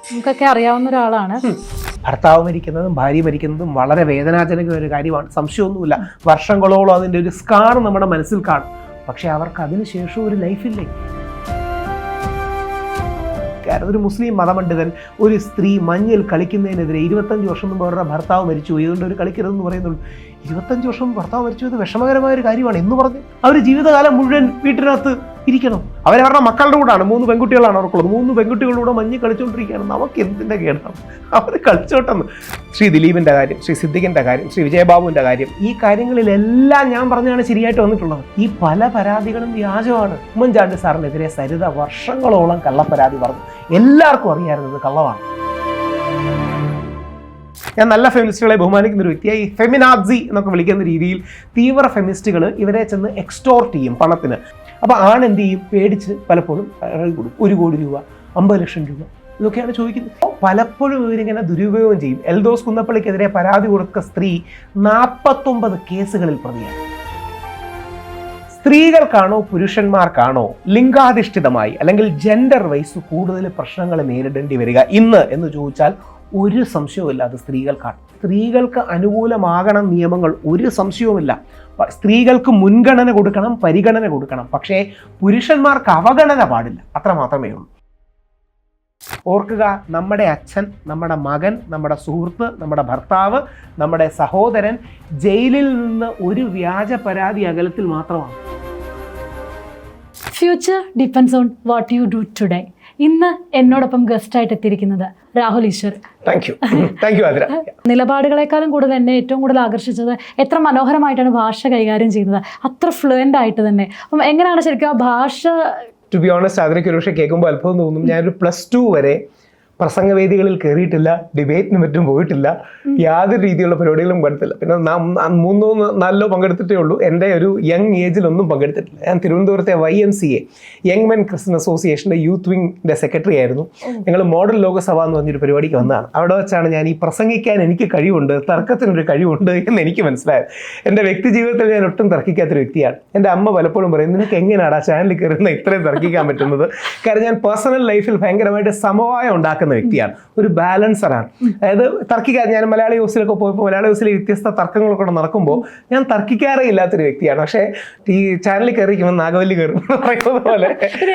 നമുക്കൊക്കെ അറിയാവുന്ന ഒരാളാണ്. ഭർത്താവ് മരിക്കുന്നതും ഭാര്യ മരിക്കുന്നതും വളരെ വേദനാജനകമായ ഒരു കാര്യമാണ്, സംശയമൊന്നുമില്ല. വർഷങ്ങളോളം അതിൻ്റെ ഒരു സ്കാർ നമ്മുടെ മനസ്സിൽ കാണും. പക്ഷെ അവർക്ക് അതിനുശേഷം ഒരു ലൈഫില്ലേ? ഒരു മുസ്ലിം മതപണ്ഡിതൻ ഒരു സ്ത്രീ മഞ്ഞിൽ കളിക്കുന്നതിനെതിരെ 25 വർഷം മുമ്പ് അവരുടെ ഭർത്താവ് മരിച്ചു, ഇതുകൊണ്ട് ഒരു കളിക്കരുതെന്ന് പറയുന്നുള്ളൂ. 25 വർഷം വർത്താവ് മരിച്ചു, ഇത് വിഷമകരമായ ഒരു കാര്യമാണ് എന്ന് പറഞ്ഞ് അവർ ജീവിതകാലം മുഴുവൻ വീട്ടിനകത്ത് ഇരിക്കണം. അവരവരുടെ മക്കളുടെ കൂടാണ്, 3 പെൺകുട്ടികളാണ് അവർക്കുള്ളത്. 3 പെൺകുട്ടികളുടെ മഞ്ഞ് കളിച്ചുകൊണ്ടിരിക്കുകയാണ്. നമുക്ക് എന്തിൻ്റെ കേടാണ്? അവർ കളിച്ചോട്ടെന്ന്. ശ്രീ ദിലീപിൻ്റെ കാര്യം, ശ്രീ സിദ്ദിഖിൻ്റെ കാര്യം, ശ്രീ വിജയബാബുവിൻ്റെ കാര്യം, ഈ കാര്യങ്ങളിലെല്ലാം ഞാൻ പറഞ്ഞാണ് ശരിയായിട്ട് വന്നിട്ടുള്ളത്. ഈ പല പരാതികളും വ്യാജമാണ്. ഉമ്മൻചാണ്ടി സാറിനെതിരെ സരിത വർഷങ്ങളോളം കള്ളപ്പരാതി പറഞ്ഞു. എല്ലാവർക്കും അറിയാമായിരുന്നത് കള്ളമാണ്. ഞാൻ നല്ല ഫെമിനിസ്റ്റുകളെ ബഹുമാനിക്കുന്ന ഒരു വ്യക്തിയായി ഈ ഫെമിനാസി എന്നൊക്കെ വിളിക്കുന്ന രീതിയിൽ തീവ്ര ഫെമിനിസ്റ്റുകൾ ഇവരെ ചെന്ന് എക്സ്റ്റോർട്ട് ചെയ്യും പണത്തിന്. അപ്പോൾ ആണെന്ത് ചെയ്യും? പേടിച്ച് പലപ്പോഴും കൊടുക്കും. 1 കോടി രൂപ, 50 ലക്ഷം രൂപ, ഇതൊക്കെയാണ് ചോദിക്കുന്നത്. പലപ്പോഴും ഇവരിങ്ങനെ ദുരുപയോഗം ചെയ്യും. എൽദോസ് കുന്നപ്പള്ളിക്കെതിരെ പരാതി കൊടുത്ത സ്ത്രീ 49 കേസുകളിൽ പ്രതിയാണ്. സ്ത്രീകൾക്കാണോ പുരുഷന്മാർക്കാണോ ലിംഗാധിഷ്ഠിതമായി അല്ലെങ്കിൽ ജെൻഡർ വൈസ് കൂടുതൽ പ്രശ്നങ്ങൾ നേരിടേണ്ടി വരിക ഇന്ന് എന്ന് ചോദിച്ചാൽ ഒരു സംശയവുമില്ല, അത് സ്ത്രീകൾക്കാണ്. സ്ത്രീകൾക്ക് അനുകൂലമാകണം നിയമങ്ങൾ, ഒരു സംശയവുമില്ല. സ്ത്രീകൾക്ക് മുൻഗണന കൊടുക്കണം, പരിഗണന കൊടുക്കണം. പക്ഷേ പുരുഷന്മാർക്ക് അവഗണന പാടില്ല, അത്ര മാത്രമേ ഉള്ളൂ. ഓർക്കുക, നമ്മുടെ അച്ഛൻ, നമ്മുടെ മകൻ, നമ്മുടെ സുഹൃത്ത്, നമ്മുടെ ഭർത്താവ്, നമ്മുടെ സഹോദരൻ ജയിലിൽ നിന്ന് ഒരു വ്യാജ പരാതി അകലത്തിൽ മാത്രമാണ്. Future depends on what you do today. ഇന്ന് എന്നോടൊപ്പം ഗസ്റ്റായിട്ട് എത്തിയിരിക്കുന്നത് രാഹുൽ ഈശ്വർ. Thank you Athira. നിലപാടുകളെക്കാളും കൂടുതൽ എന്നെ ഏറ്റവും കൂടുതൽ ആകർഷിച്ചത് എത്ര മനോഹരമായിട്ടാണ് ഭാഷ കൈകാര്യം ചെയ്യുന്നത്, അത്ര ഫ്ലുവൻ്റ് ആയിട്ട് തന്നെ. അപ്പം എങ്ങനെയാണ് ശരിക്കും ആ ഭാഷ? ടു ബി ഓണസ്റ്റ്, അതിനൊക്കെ ഒരു പക്ഷേ കേൾക്കുമ്പോൾ അത്ഭുതം തോന്നും. ഞാനൊരു +2 വരെ പ്രസംഗവേദികളിൽ കയറിയിട്ടില്ല, ഡിബേറ്റിന് മറ്റും പോയിട്ടില്ല, യാതൊരു രീതിയിലുള്ള പരിപാടികളും പങ്കെടുത്തില്ല. പിന്നെ 3-4 പങ്കെടുത്തിട്ടേ ഉള്ളൂ. എൻ്റെ ഒരു യങ് ഏജിലൊന്നും പങ്കെടുത്തിട്ടില്ല. ഞാൻ തിരുവനന്തപുരത്തെ YMCA യങ് മെൻ ക്രിസ്ത്യൻ അസോസിയേഷൻ്റെ യൂത്ത് വിങ്ങിൻ്റെ സെക്രട്ടറി ആയിരുന്നു. ഞങ്ങൾ മോഡൽ ലോകസഭ എന്ന് പറഞ്ഞൊരു പരിപാടിക്ക് വന്നതാണ്. അവിടെ വെച്ചാണ് ഞാൻ ഈ പ്രസംഗിക്കാൻ എനിക്ക് കഴിവുണ്ട്, തർക്കത്തിനൊരു കഴിവുണ്ട് എന്ന് എനിക്ക് മനസ്സിലായത്. എൻ്റെ വ്യക്തി ജീവിതത്തിൽ ഞാൻ ഒട്ടും തർക്കിക്കാത്തൊരു വ്യക്തിയാണ്. എൻ്റെ അമ്മ പലപ്പോഴും പറയും, നിനക്ക് എങ്ങനെയാണ് ആ ചാനലിൽ കയറുന്ന ഇത്രയും തർക്കിക്കാൻ പറ്റുന്നത്? കാരണം ഞാൻ പേഴ്സണൽ ലൈഫിൽ ഭയങ്കരമായിട്ട് സമവായം ഉണ്ടാക്കുന്ന വ്യക്തിയാണ്, ഒരു ബാലൻസറാണ്. അതായത് തർക്കിക്കാൻ, ഞാൻ മലയാളി ഹൗസിലൊക്കെ പോയപ്പോൾ മലയാളി ഹൗസിലെ വ്യത്യസ്ത തർക്കങ്ങളൊക്കെ നടക്കുമ്പോൾ ഞാൻ തർക്കിക്കാറേ ഇല്ലാത്തൊരു വ്യക്തിയാണ്. പക്ഷേ ഈ ചാനലിൽ കയറിക്കുമ്പോൾ നാഗവല്ലി കയറും പറയുന്നത് പോലെ.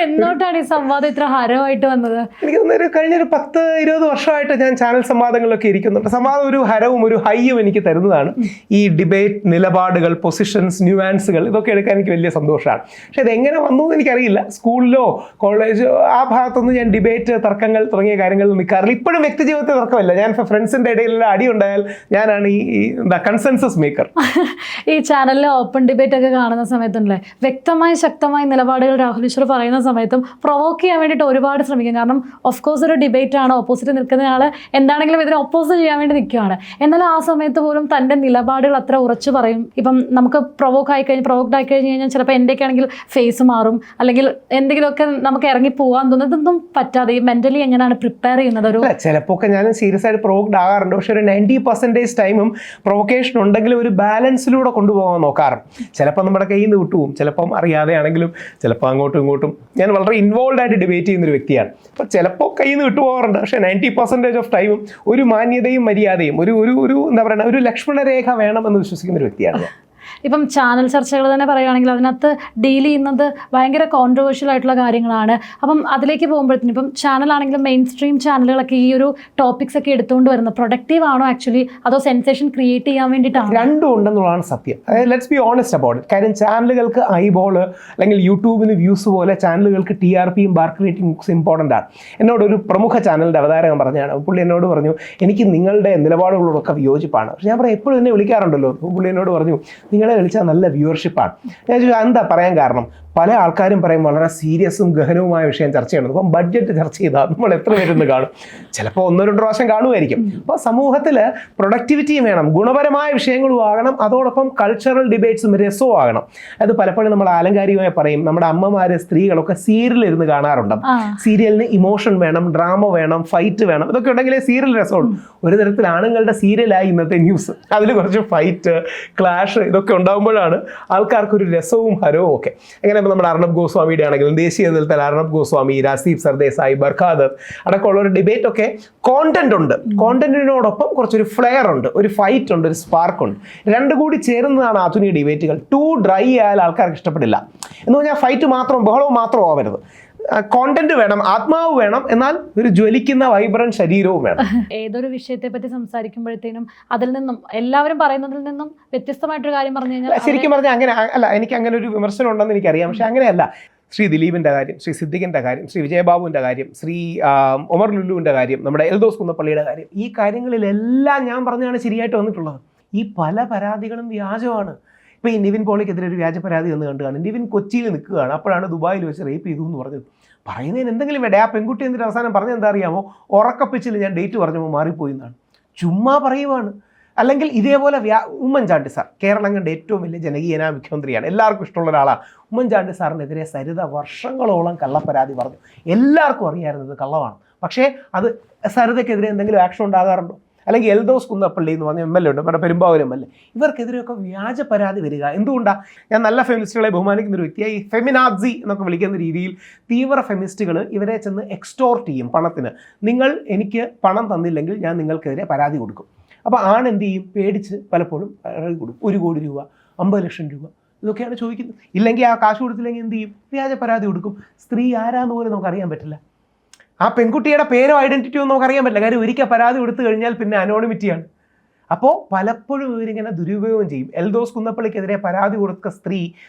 എന്നോട്ടാണ് ഈ സംവാദം ഇത്ര ഹരമായിട്ട് വന്നത്? എനിക്ക് തോന്നുന്നു കഴിഞ്ഞൊരു 10-20 വർഷമായിട്ട് ഞാൻ ചാനൽ സംവാദങ്ങളിലൊക്കെ ഇരിക്കുന്നുണ്ട്. സംവാദം ഒരു ഹരവും ഒരു ഹൈയും എനിക്ക് തരുന്നതാണ്. ഈ ഡിബേറ്റ്, നിലപാടുകൾ, പൊസിഷൻസ്, ന്യൂവാൻസുകൾ, ഇതൊക്കെ എടുക്കാൻ എനിക്ക് വലിയ സന്തോഷമാണ്. പക്ഷെ ഇതെങ്ങനെ വന്നു എന്ന് എനിക്കറിയില്ല. സ്കൂളിലോ കോളേജോ ആ ഭാഗത്തൊന്നും ഞാൻ ഡിബേറ്റ്, തർക്കങ്ങൾ തുടങ്ങിയ കാര്യങ്ങൾ നിൽക്കാറില്ല. ഇപ്പോഴും വ്യക്തി ജീവിതത്തിൽ തർക്കമില്ല. ഞാൻ ഫ്രണ്ട്സിന്റെ ഇടയിൽ അടി ഉണ്ടായാൽ ഞാനാണ് ഈ കൺസെൻസസ് മേക്കർ. ഈ ചാനലിൽ ഓപ്പൺ ഡിബേറ്റ് ഒക്കെ കാണുന്ന സമയത്തുണ്ടല്ലേ, വ്യക്തമായ ശക്തമായ നിലപാടുകൾ രാഹുൽ ഈശ്വർ പറയുന്ന സമയത്തും പ്രൊവോക്ക് ചെയ്യാൻ വേണ്ടിയിട്ട് ഒരുപാട് ശ്രമിക്കും. കാരണം ഓഫ് കോഴ്സ് ഒരു ഡിബേറ്റ് ആണ്, ഓപ്പോസിറ്റ് നിൽക്കുന്ന ആൾ എന്താണെങ്കിലും ഇതിനെ ഒപ്പോസ് ചെയ്യാൻ വേണ്ടി നിൽക്കുകയാണ്. എന്നാൽ ആ സമയത്ത് പോലും തൻ്റെ നിലപാടുകൾ അത്ര ഉറച്ചു പറയും. ഇപ്പം നമുക്ക് പ്രൊവോക്ഡ് ആയി കഴിഞ്ഞാൽ ചിലപ്പോൾ എൻ്റെയൊക്കെ ആണെങ്കിൽ ഫേസ് മാറും, അല്ലെങ്കിൽ എന്തെങ്കിലുമൊക്കെ നമുക്ക് ഇറങ്ങി പോകാൻ തോന്നുന്നത്. ഇതൊന്നും പറ്റാതെ ഈ മെന്റലി എങ്ങനെയാണ് പ്രിപ്പയർ ചെയ്യുന്നത്? ഒരു ചിലപ്പോൾ ഒക്കെ ഞാൻ സീരിയസ് ആയിട്ട് പ്രൊവോക്ഡ് ആകാറുണ്ട്. പക്ഷെ ഒരു 90% ടൈമും പ്രൊവൊക്കേഷൻ ഉണ്ടെങ്കിലും ഒരു ബാലൻസിലൂടെ കൊണ്ടുപോകാൻ നോക്കാറുണ്ട്. ചിലപ്പോൾ നമ്മുടെ കയ്യിൽ നിന്ന് വിട്ടുപോകും, ചിലപ്പം അറിയാതെ ആണെങ്കിലും, ചിലപ്പോൾ അങ്ങോട്ടും ഇങ്ങോട്ടും. ഞാൻ വളരെ ഇൻവോൾവ് ആയിട്ട് ഡിബേറ്റ് ചെയ്യുന്നൊരു വ്യക്തിയാണ്. അപ്പോൾ ചിലപ്പോൾ കയ്യിൽ നിന്ന് വിട്ടുപോകാറുണ്ട്. പക്ഷേ 90% ഓഫ് ടൈമും ഒരു മാന്യതയും മര്യാദയും ഒരു എന്താ പറയുക, ഒരു ലക്ഷ്മണരേഖ വേണമെന്ന് വിശ്വസിക്കുന്ന ഒരു വ്യക്തിയാണ് ഞാൻ. ഇപ്പം ചാനൽ ചർച്ചകൾ തന്നെ പറയുകയാണെങ്കിൽ അതിനകത്ത് ഡീൽ ചെയ്യുന്നത് ഭയങ്കര കോൺട്രവേഴ്ഷ്യൽ ആയിട്ടുള്ള കാര്യങ്ങളാണ്. അപ്പം അതിലേക്ക് പോകുമ്പോഴത്തേനും ഇപ്പം ചാനലാണെങ്കിലും മെയിൻ സ്ട്രീം ചാനലുകളൊക്കെ ഈ ഒരു ടോപ്പിക്സ് ഒക്കെ എടുത്തുകൊണ്ട് വരുന്നത് പ്രൊഡക്റ്റീവ് ആണോ ആക്ച്വലി, അതോ സെൻസേഷൻ ക്രിയേറ്റ് ചെയ്യാൻ വേണ്ടിയിട്ടാണ്? രണ്ടും ഉണ്ടെന്നുള്ളതാണ് സത്യം. അതായത് let's be honest about it. കാര്യം ചാനലുകൾക്ക് ഐബോള് അല്ലെങ്കിൽ യൂട്യൂബിന് വ്യൂസ് പോലെ ചാനലുകൾക്ക് TRPയും മാർക്കറ്റിംഗ് ഇമ്പോർട്ടൻ്റ് ആണ്. എന്നോട് ഒരു പ്രമുഖ ചാനലിൻ്റെ അവതാരകൻ പറഞ്ഞാണ്, പുള്ളി എന്നോട് പറഞ്ഞു, എനിക്ക് നിങ്ങളുടെ നിലപാടുകളോടൊക്കെ വിയോജിപ്പാണ്. പക്ഷെ ഞാൻ എപ്പോഴും എന്നെ വിളിക്കാറുണ്ടല്ലോ. പുള്ളി എന്നോട് പറഞ്ഞു, നിങ്ങളെ വിളിച്ചാൽ നല്ല വ്യൂവർഷിപ്പാണ്. ഞാൻ ചോദിച്ചു എന്താ പറയാൻ കാരണം? പല ആൾക്കാരും പറയും വളരെ സീരിയസും ഗഹനവുമായ വിഷയം ചർച്ച ചെയ്യണം. അപ്പം ബഡ്ജറ്റ് ചർച്ച ചെയ്താൽ നമ്മൾ എത്ര പേരുന്ന് കാണും? ചിലപ്പോൾ 1-2 പ്രാവശ്യം കാണുമായിരിക്കും. അപ്പോൾ സമൂഹത്തിൽ പ്രൊഡക്ടിവിറ്റിയും വേണം, ഗുണപരമായ വിഷയങ്ങളും ആകണം, അതോടൊപ്പം കൾച്ചറൽ ഡിബേറ്റ്സും രസവും ആകണം. അത് പലപ്പോഴും നമ്മൾ ആലങ്കാരികമായി പറയും, നമ്മുടെ അമ്മമാര് സ്ത്രീകളൊക്കെ സീരിയലിരുന്ന് കാണാറുണ്ട്. സീരിയലിന് ഇമോഷൻ വേണം, ഡ്രാമ വേണം, ഫൈറ്റ് വേണം. ഇതൊക്കെ ഉണ്ടെങ്കിലേ സീരിയൽ രസമുള്ളൂ. ഒരു തരത്തിൽ ആണുങ്ങളുടെ സീരിയലായി ഇന്നത്തെ ന്യൂസ്. അതിൽ കുറച്ച് ഫൈറ്റ്, ക്ലാഷ് ഇതൊക്കെ ഉണ്ടാകുമ്പോഴാണ് ആൾക്കാർക്കൊരു രസവും ഹരവും ഒക്കെ. എങ്ങനെ ഇപ്പോൾ നമ്മുടെ അർണബ് ഗോസ്വാമിയുടെ ആണെങ്കിലും ദേശീയ തലത്തിൽ അർണബ് ഗോസ്വാമി, രാജീവ് സർദേശായി, ബർഖാദത്ത് അടക്കമുള്ള ഒരു ഡിബേറ്റ് ഒക്കെ കോണ്ടന്റ് ഉണ്ട്. കോണ്ടന്റിനോടൊപ്പം കുറച്ചൊരു ഫ്ലെയർ ഉണ്ട്, ഒരു ഫൈറ്റ് ഉണ്ട്, ഒരു സ്പാർക്ക് ഉണ്ട്. രണ്ടും കൂടി ചേരുന്നതാണ് ആധുനിക ഡിബേറ്റുകൾ. ടു ഡ്രൈ ആയാൽ ആൾക്കാർക്ക് ഇഷ്ടപ്പെടില്ല. എന്ന് പറഞ്ഞാൽ ഫൈറ്റ് മാത്രം ബഹളവും മാത്രം ആവരുത്. കോണ്ടന്റ് വേണം, ആത്മാവ് വേണം, എന്നാൽ ഒരു ജ്വലിക്കുന്ന വൈബ്രന്റ് ശരീരവും വേണം. ഏതൊരു വിഷയത്തെ പറ്റി സംസാരിക്കുമ്പോഴത്തേനും അതിൽ നിന്നും എല്ലാവരും പറയുന്നതിൽ നിന്നും വ്യത്യസ്തമായിട്ടൊരു കാര്യം പറഞ്ഞു കഴിഞ്ഞാൽ ശരിക്കും പറഞ്ഞാൽ അങ്ങനെ അല്ല, എനിക്ക് അങ്ങനെ ഒരു വിമർശനം ഉണ്ടെന്ന് എനിക്കറിയാം. പക്ഷെ അങ്ങനെയല്ല. ശ്രീ ദിലീപിൻ്റെ കാര്യം, ശ്രീ സിദ്ദിഖിൻ്റെ കാര്യം, ശ്രീ വിജയബാബുവിൻ്റെ കാര്യം, ശ്രീ ഒമർ ലുല്ലുവിൻ്റെ കാര്യം, നമ്മുടെ എൽദോസ് കുന്നപ്പള്ളിയുടെ കാര്യം, ഈ കാര്യങ്ങളിലെല്ലാം ഞാൻ പറഞ്ഞാണ് ശരിയായിട്ട് വന്നിട്ടുള്ളത്. ഈ പല പരാതികളും വ്യാജമാണ്. ഇപ്പോൾ ഈ നിവിൻ പോളിക്കെതിരെ ഒരു വ്യാജ പരാതി എന്ന് കണ്ടു കാണും. നിവിൻ കൊച്ചിയിൽ നിൽക്കുകയാണ്, അപ്പോഴാണ് ദുബായിൽ വെച്ച് റേപ്പ് ചെയ്തു എന്ന് പറഞ്ഞത്. പറയുന്നതിന് എന്തെങ്കിലും വേണ്ടേ? ആ പെൺകുട്ടി എന്നിട്ട് അവസാനം പറഞ്ഞത് എന്താ അറിയാമോ? ഉറക്കപ്പിച്ചിൽ ഞാൻ ഡേറ്റ് പറഞ്ഞപ്പോൾ മാറിപ്പോയി എന്നാണ്. ചുമ്മാ പറയുവാണ്. അല്ലെങ്കിൽ ഇതേപോലെ ഉമ്മൻചാണ്ടി സാർ കേരളം കണ്ട ഏറ്റവും വലിയ ജനകീയനായ മുഖ്യമന്ത്രിയാണ്, എല്ലാവർക്കും ഇഷ്ടമുള്ള ഒരാളാണ്. ഉമ്മൻചാണ്ടി സാറിനെതിരെ സരിത വർഷങ്ങളോളം കള്ളപ്പരാതി പറഞ്ഞു. എല്ലാവർക്കും അറിയാമായിരുന്നത് കള്ളമാണ്. പക്ഷേ അത് സരിതയ്ക്കെതിരെ എന്തെങ്കിലും ആക്ഷൻ ഉണ്ടാകാറുണ്ടോ? അല്ലെങ്കിൽ എൽദോസ് കുന്നപ്പള്ളി എന്ന് പറഞ്ഞ MLA ഉണ്ട്, നമ്മുടെ പെരുമ്പാവൂർ MLA, ഇവർക്കെതിരെയൊക്കെ വ്യാജ പരാതി വരിക എന്തുകൊണ്ടാണ്? ഞാൻ നല്ല ഫെമിനിസ്റ്റുകളെ ബഹുമാനിക്കുന്ന ഒരു വ്യക്തിയായി ഫെമിനാസി എന്നൊക്കെ വിളിക്കുന്ന രീതിയിൽ തീവ്ര ഫെമിനിസ്റ്റുകൾ ഇവരെ ചെന്ന് എക്സ്റ്റോർട്ട് ചെയ്യും പണത്തിന്. നിങ്ങൾ എനിക്ക് പണം തന്നില്ലെങ്കിൽ ഞാൻ നിങ്ങൾക്കെതിരെ പരാതി കൊടുക്കും. അപ്പോൾ എന്ത് ചെയ്യും? പേടിച്ച് പലപ്പോഴും കൊടുക്കും. 1 കോടി രൂപ, 50 ലക്ഷം രൂപ ഇതൊക്കെയാണ് ചോദിക്കുന്നത്. ഇല്ലെങ്കിൽ ആ കാശ് കൊടുത്തില്ലെങ്കിൽ എന്ത് ചെയ്യും? വ്യാജ പരാതി കൊടുക്കും. സ്ത്രീ ആരാന്ന് പോലും നമുക്കറിയാൻ പറ്റില്ല. ആ പെൺകുട്ടിയുടെ പേരോ ഐഡന്റിറ്റിയോ നമുക്കറിയാൻ പറ്റില്ല. കാര്യം ഒരിക്കൽ പരാതി കൊടുത്തു കഴിഞ്ഞാൽ പിന്നെ അനോണിമിറ്റിയാണ്. അപ്പോൾ പലപ്പോഴും ഇവരിങ്ങനെ ദുരുപയോഗം ചെയ്യും. എൽദോസ് കുന്നപ്പള്ളിക്കെതിരെ പരാതി കൊടുത്ത സ്ത്രീ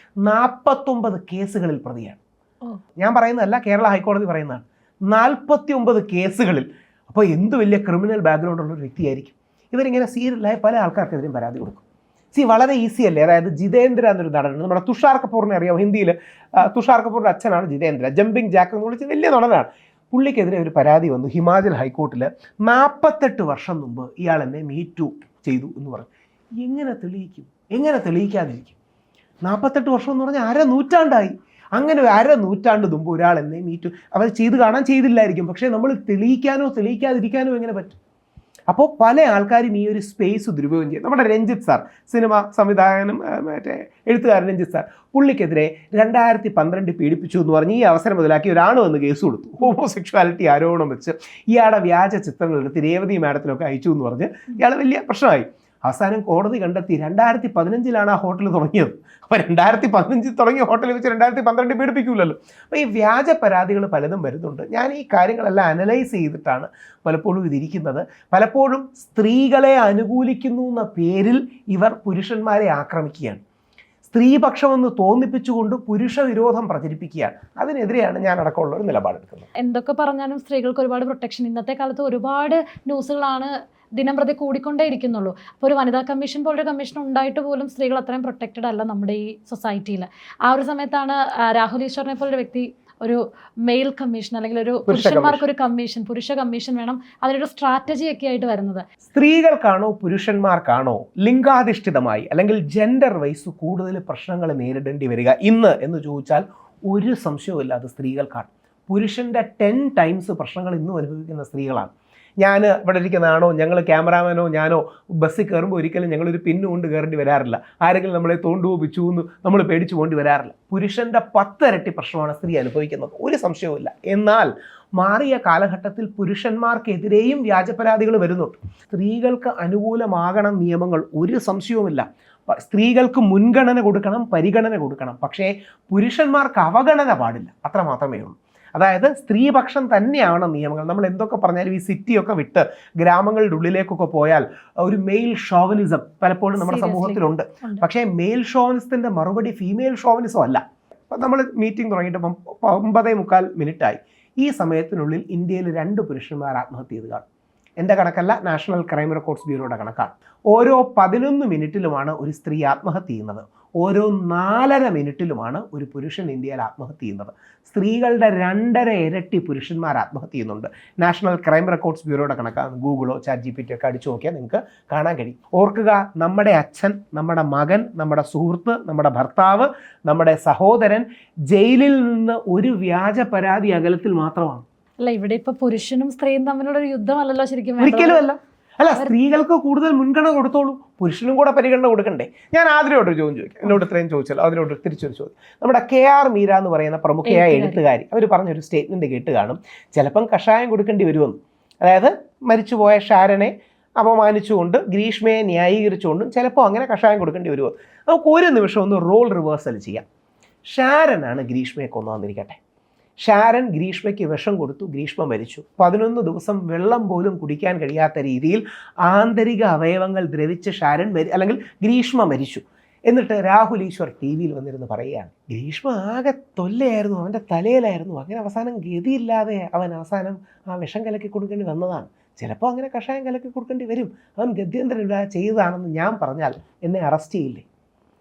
49 കേസുകളിൽ പ്രതിയാണ്. ഞാൻ പറയുന്നതല്ല, കേരള ഹൈക്കോടതി പറയുന്നതാണ്. 49 കേസുകളിൽ. അപ്പോൾ എന്ത് വലിയ ക്രിമിനൽ ബാക്ക്ഗ്രൗണ്ട് ഉള്ള ഒരു വ്യക്തിയായിരിക്കും. ഇവരിങ്ങനെ സീരിയലായി പല ആൾക്കാർക്കെതിരെയും പരാതി കൊടുക്കും. വളരെ ഈസി അല്ലേ? അതായത് ജിതേന്ദ്ര എന്നൊരു നടനുണ്ട്, നമ്മുടെ തുഷാർ കപൂറിനെ അറിയാം. ഹിന്ദിയിൽ തുഷാർ കപൂറിൻ്റെ അച്ഛനാണ് ജിതേന്ദ്ര. ജമ്പിങ് ജാക്ക് എന്ന് വിളിച്ച് വലിയ നടനാണ്. പുള്ളിക്കെതിരെ ഒരു പരാതി വന്നു ഹിമാചൽ ഹൈക്കോർട്ടിൽ. 48 വർഷം മുമ്പ് ഇയാൾ എന്നെ മീറ്റു ചെയ്തു എന്ന് പറഞ്ഞു. എങ്ങനെ തെളിയിക്കും? എങ്ങനെ തെളിയിക്കാതിരിക്കും? 48 വർഷം എന്ന് പറഞ്ഞാൽ 1/2 നൂറ്റാണ്ടായി. അങ്ങനെ 1/2 നൂറ്റാണ്ട് മുമ്പ് ഒരാൾ എന്നെ മീറ്റു അവർ ചെയ്ത് കാണാൻ ചെയ്തില്ലായിരിക്കും. പക്ഷേ നമ്മൾ തെളിയിക്കാനോ തെളിയിക്കാതിരിക്കാനോ എങ്ങനെ പറ്റും? അപ്പോൾ പല ആൾക്കാരും ഈ ഒരു സ്പേസ് ദുരുപയോഗം ചെയ്യും. നമ്മുടെ രഞ്ജിത്ത് സാർ, സിനിമ സംവിധായകനും എഴുത്തുകാരൻ രഞ്ജിത്ത് സാർ, പുള്ളിക്കെതിരെ 2012 പീഡിപ്പിച്ചു എന്ന് പറഞ്ഞ് ഈ അവസരം മുതലാക്കി ഒരാണ് വന്ന് കേസ് കൊടുത്തു. ഹോമോസെക്ഷുവാലിറ്റി ആരോപണം വെച്ച് ഇയാളുടെ വ്യാജ ചിത്രങ്ങൾ എടുത്ത് രേവതി മാഡത്തിനൊക്കെ അയച്ചു എന്ന് പറഞ്ഞ് ഇയാൾ വലിയ പ്രശ്നമായി. അവസാനം കോടതി കണ്ടെത്തി 2015 ആ ഹോട്ടൽ തുടങ്ങിയത്. അപ്പോൾ 2015 തുടങ്ങിയ ഹോട്ടലിൽ വെച്ച് 2012 പീഡിപ്പിക്കൂലല്ലോ. അപ്പോൾ ഈ വ്യാജ പരാതികൾ പലതും വരുന്നുണ്ട്. ഞാൻ ഈ കാര്യങ്ങളെല്ലാം അനലൈസ് ചെയ്തിട്ടാണ് പലപ്പോഴും ഇതിരിക്കുന്നത്. പലപ്പോഴും സ്ത്രീകളെ അനുകൂലിക്കുന്നു എന്ന പേരിൽ ഇവർ പുരുഷന്മാരെ ആക്രമിക്കുകയാണ്. സ്ത്രീപക്ഷമെന്ന് തോന്നിപ്പിച്ചുകൊണ്ട് പുരുഷ വിരോധം പ്രചരിപ്പിക്കുകയാണ്. അതിനെതിരെയാണ് ഞാൻ അടക്കമുള്ള ഒരു നിലപാടെടുക്കുന്നത്. എന്തൊക്കെ പറഞ്ഞാലും സ്ത്രീകൾക്ക് ഒരുപാട് പ്രൊട്ടക്ഷൻ ഇന്നത്തെ കാലത്ത് ഒരുപാട് ന്യൂസുകളാണ് ദിനം പ്രതി കൂടിക്കൊണ്ടേ ഇരിക്കുന്നുള്ളൂ. അപ്പോൾ ഒരു വനിതാ കമ്മീഷൻ പോലൊരു കമ്മീഷൻ ഉണ്ടായിട്ട് പോലും സ്ത്രീകൾ അത്രയും പ്രൊട്ടക്റ്റഡ് അല്ല നമ്മുടെ ഈ സൊസൈറ്റിയിൽ. ആ ഒരു സമയത്താണ് രാഹുൽ ഈശ്വറിനെ പോലൊരു വ്യക്തി ഒരു മെയിൽ കമ്മീഷൻ അല്ലെങ്കിൽ ഒരു പുരുഷന്മാർക്ക് ഒരു കമ്മീഷൻ, പുരുഷ കമ്മീഷൻ വേണം, അതിനൊരു സ്ട്രാറ്റജി ഒക്കെ ആയിട്ട് വരുന്നത്. സ്ത്രീകൾക്കാണോ പുരുഷന്മാർക്കാണോ ലിംഗാധിഷ്ഠിതമായി അല്ലെങ്കിൽ ജെൻഡർ വൈസ് കൂടുതൽ പ്രശ്നങ്ങൾ നേരിടേണ്ടി വരിക ഇന്ന് എന്ന് ചോദിച്ചാൽ ഒരു സംശയവുമില്ല, അത് സ്ത്രീകൾക്കാണ്. പുരുഷൻ്റെ 10 ടൈംസ് പ്രശ്നങ്ങൾ ഇന്നും അനുഭവിക്കുന്ന സ്ത്രീകളാണ്. ഞാൻ ഇവിടെ ഇരിക്കുന്നതാണോ, ഞങ്ങൾ ക്യാമറാമാനോ ഞാനോ ബസ്സിൽ കയറുമ്പോൾ ഒരിക്കലും ഞങ്ങളൊരു പിന്നു കൊണ്ട് കയറേണ്ടി വരാറില്ല. ആരെങ്കിലും നമ്മളെ തോണ്ടുവോ പിച്ചുവെന്ന് നമ്മൾ പേടിച്ചു പോകേണ്ടി വരാറില്ല. പുരുഷൻ്റെ 10 ഇരട്ടി പ്രശ്നമാണ് സ്ത്രീ അനുഭവിക്കുന്നത്, ഒരു സംശയവുമില്ല. എന്നാൽ മാറിയ കാലഘട്ടത്തിൽ പുരുഷന്മാർക്കെതിരെയും വ്യാജപരാതികൾ വരുന്നുണ്ട്. സ്ത്രീകൾക്ക് അനുകൂലമാകണം നിയമങ്ങൾ, ഒരു സംശയവുമില്ല. സ്ത്രീകൾക്ക് മുൻഗണന കൊടുക്കണം, പരിഗണന കൊടുക്കണം. പക്ഷേ പുരുഷന്മാർക്ക് അവഗണന പാടില്ല, അത്ര മാത്രമേ ഉള്ളൂ. അതായത് സ്ത്രീപക്ഷം തന്നെയാണ് നിയമങ്ങൾ. നമ്മൾ എന്തൊക്കെ പറഞ്ഞാലും ഈ സിറ്റിയൊക്കെ വിട്ട് ഗ്രാമങ്ങളുടെ ഉള്ളിലേക്കൊക്കെ പോയാൽ ഒരു മെയിൽ ഷോവനിസം പലപ്പോഴും നമ്മുടെ സമൂഹത്തിലുണ്ട്. പക്ഷേ മെയിൽ ഷോവനിസത്തിൻ്റെ മറുപടി ഫീമെയിൽ ഷോവനിസം അല്ല. നമ്മൾ മീറ്റിംഗ് തുടങ്ങിയിട്ട് 9:45 മിനിറ്റായി. ഈ സമയത്തിനുള്ളിൽ ഇന്ത്യയിൽ 2 പുരുഷന്മാർ ആത്മഹത്യ ചെയ്ത് കാണും. എൻ്റെ കണക്കല്ല, നാഷണൽ ക്രൈം റെക്കോർഡ്സ് ബ്യൂറോയുടെ കണക്കാണ്. ഓരോ 11 മിനിറ്റിലുമാണ് ഒരു സ്ത്രീ ആത്മഹത്യ ചെയ്യുന്നത്. ഓരോ 4.5 മിനിറ്റിലുമാണ് ഒരു പുരുഷൻ ഇന്ത്യയിൽ ആത്മഹത്യ ചെയ്യുന്നത്. സ്ത്രീകളുടെ 2.5 ഇരട്ടി പുരുഷന്മാർ ആത്മഹത്യ ചെയ്യുന്നുണ്ട്. നാഷണൽ ക്രൈം റെക്കോർഡ്സ് ബ്യൂറോയുടെ കണക്കാണ്. ഗൂഗിളോ ChatGPT ഒക്കെ അടിച്ചു നോക്കിയാൽ നിങ്ങൾക്ക് കാണാൻ കഴിയും. ഓർക്കുക, നമ്മുടെ അച്ഛൻ, നമ്മുടെ മകൻ, നമ്മുടെ സുഹൃത്ത്, നമ്മുടെ ഭർത്താവ്, നമ്മുടെ സഹോദരൻ ജയിലിൽ നിന്ന് ഒരു വ്യാജ പരാതി അകലത്തിൽ മാത്രമാണ്. അല്ല, ഇവിടെ ഇപ്പൊ പുരുഷനും സ്ത്രീയും തമ്മിലുള്ള ഒരു യുദ്ധമല്ലല്ലോ ശരിക്കും. ഒരിക്കലും അല്ല. അല്ല, സ്ത്രീകൾക്ക് കൂടുതൽ മുൻഗണന കൊടുത്തോളൂ, പുരുഷനും കൂടെ പരിഗണന കൊടുക്കണ്ടേ? ഞാൻ ആതിരയോട്ടൊരു ചോദ്യം ചോദിക്കാം, എന്നോട് ഇത്രയും ചോദിച്ചല്ലോ, അതിനോട് തിരിച്ചൊരു ചോദ്യം. നമ്മുടെ KR മീര എന്ന് പറയുന്ന പ്രമുഖയായ എഴുത്തുകാരി അവർ പറഞ്ഞൊരു സ്റ്റേറ്റ്മെന്റ് കേട്ട് കാണും, ചിലപ്പം കഷായം കൊടുക്കേണ്ടി വരുമെന്ന്. അതായത് മരിച്ചുപോയ ഷാരനെ അപമാനിച്ചുകൊണ്ട് ഗ്രീഷ്മയെ ന്യായീകരിച്ചുകൊണ്ടും ചിലപ്പോൾ അങ്ങനെ കഷായം കൊടുക്കേണ്ടി വരുമോ. നമുക്ക് ഒരു നിമിഷം ഒന്ന് റോൾ റിവേഴ്സൽ ചെയ്യാം. ഷാരനാണ് ഗ്രീഷ്മയെ കൊന്നുവന്നിരിക്കട്ടെ. ഷാരൻ ഗ്രീഷ്മയ്ക്ക് വിഷം കൊടുത്തു, ഗ്രീഷ്മ മരിച്ചു. 11 ദിവസം വെള്ളം പോലും കുടിക്കാൻ കഴിയാത്ത രീതിയിൽ ആന്തരിക അവയവങ്ങൾ ദ്രവിച്ച് ഷാരൻ അല്ലെങ്കിൽ ഗ്രീഷ്മ മരിച്ചു. എന്നിട്ട് രാഹുൽ ഈശ്വർ TV യിൽ വന്നിരുന്ന് പറയുകയാണ്, ഗ്രീഷ്മ ആകെ തൊല്ലയായിരുന്നു, അവൻ്റെ തലയിലായിരുന്നു, അങ്ങനെ അവസാനം ഗതിയില്ലാതെ അവൻ അവസാനം ആ വിഷം കലക്കി കൊടുക്കേണ്ടി വന്നതാണ്. ചിലപ്പോൾ അങ്ങനെ കഷായം കലക്കി കൊടുക്കേണ്ടി വരും, അവൻ ഗത്യന്തരമില്ലാതെ ചെയ്തതാണെന്ന് ഞാൻ പറഞ്ഞാൽ എന്നെ അറസ്റ്റ് ചെയ്യില്ലേ?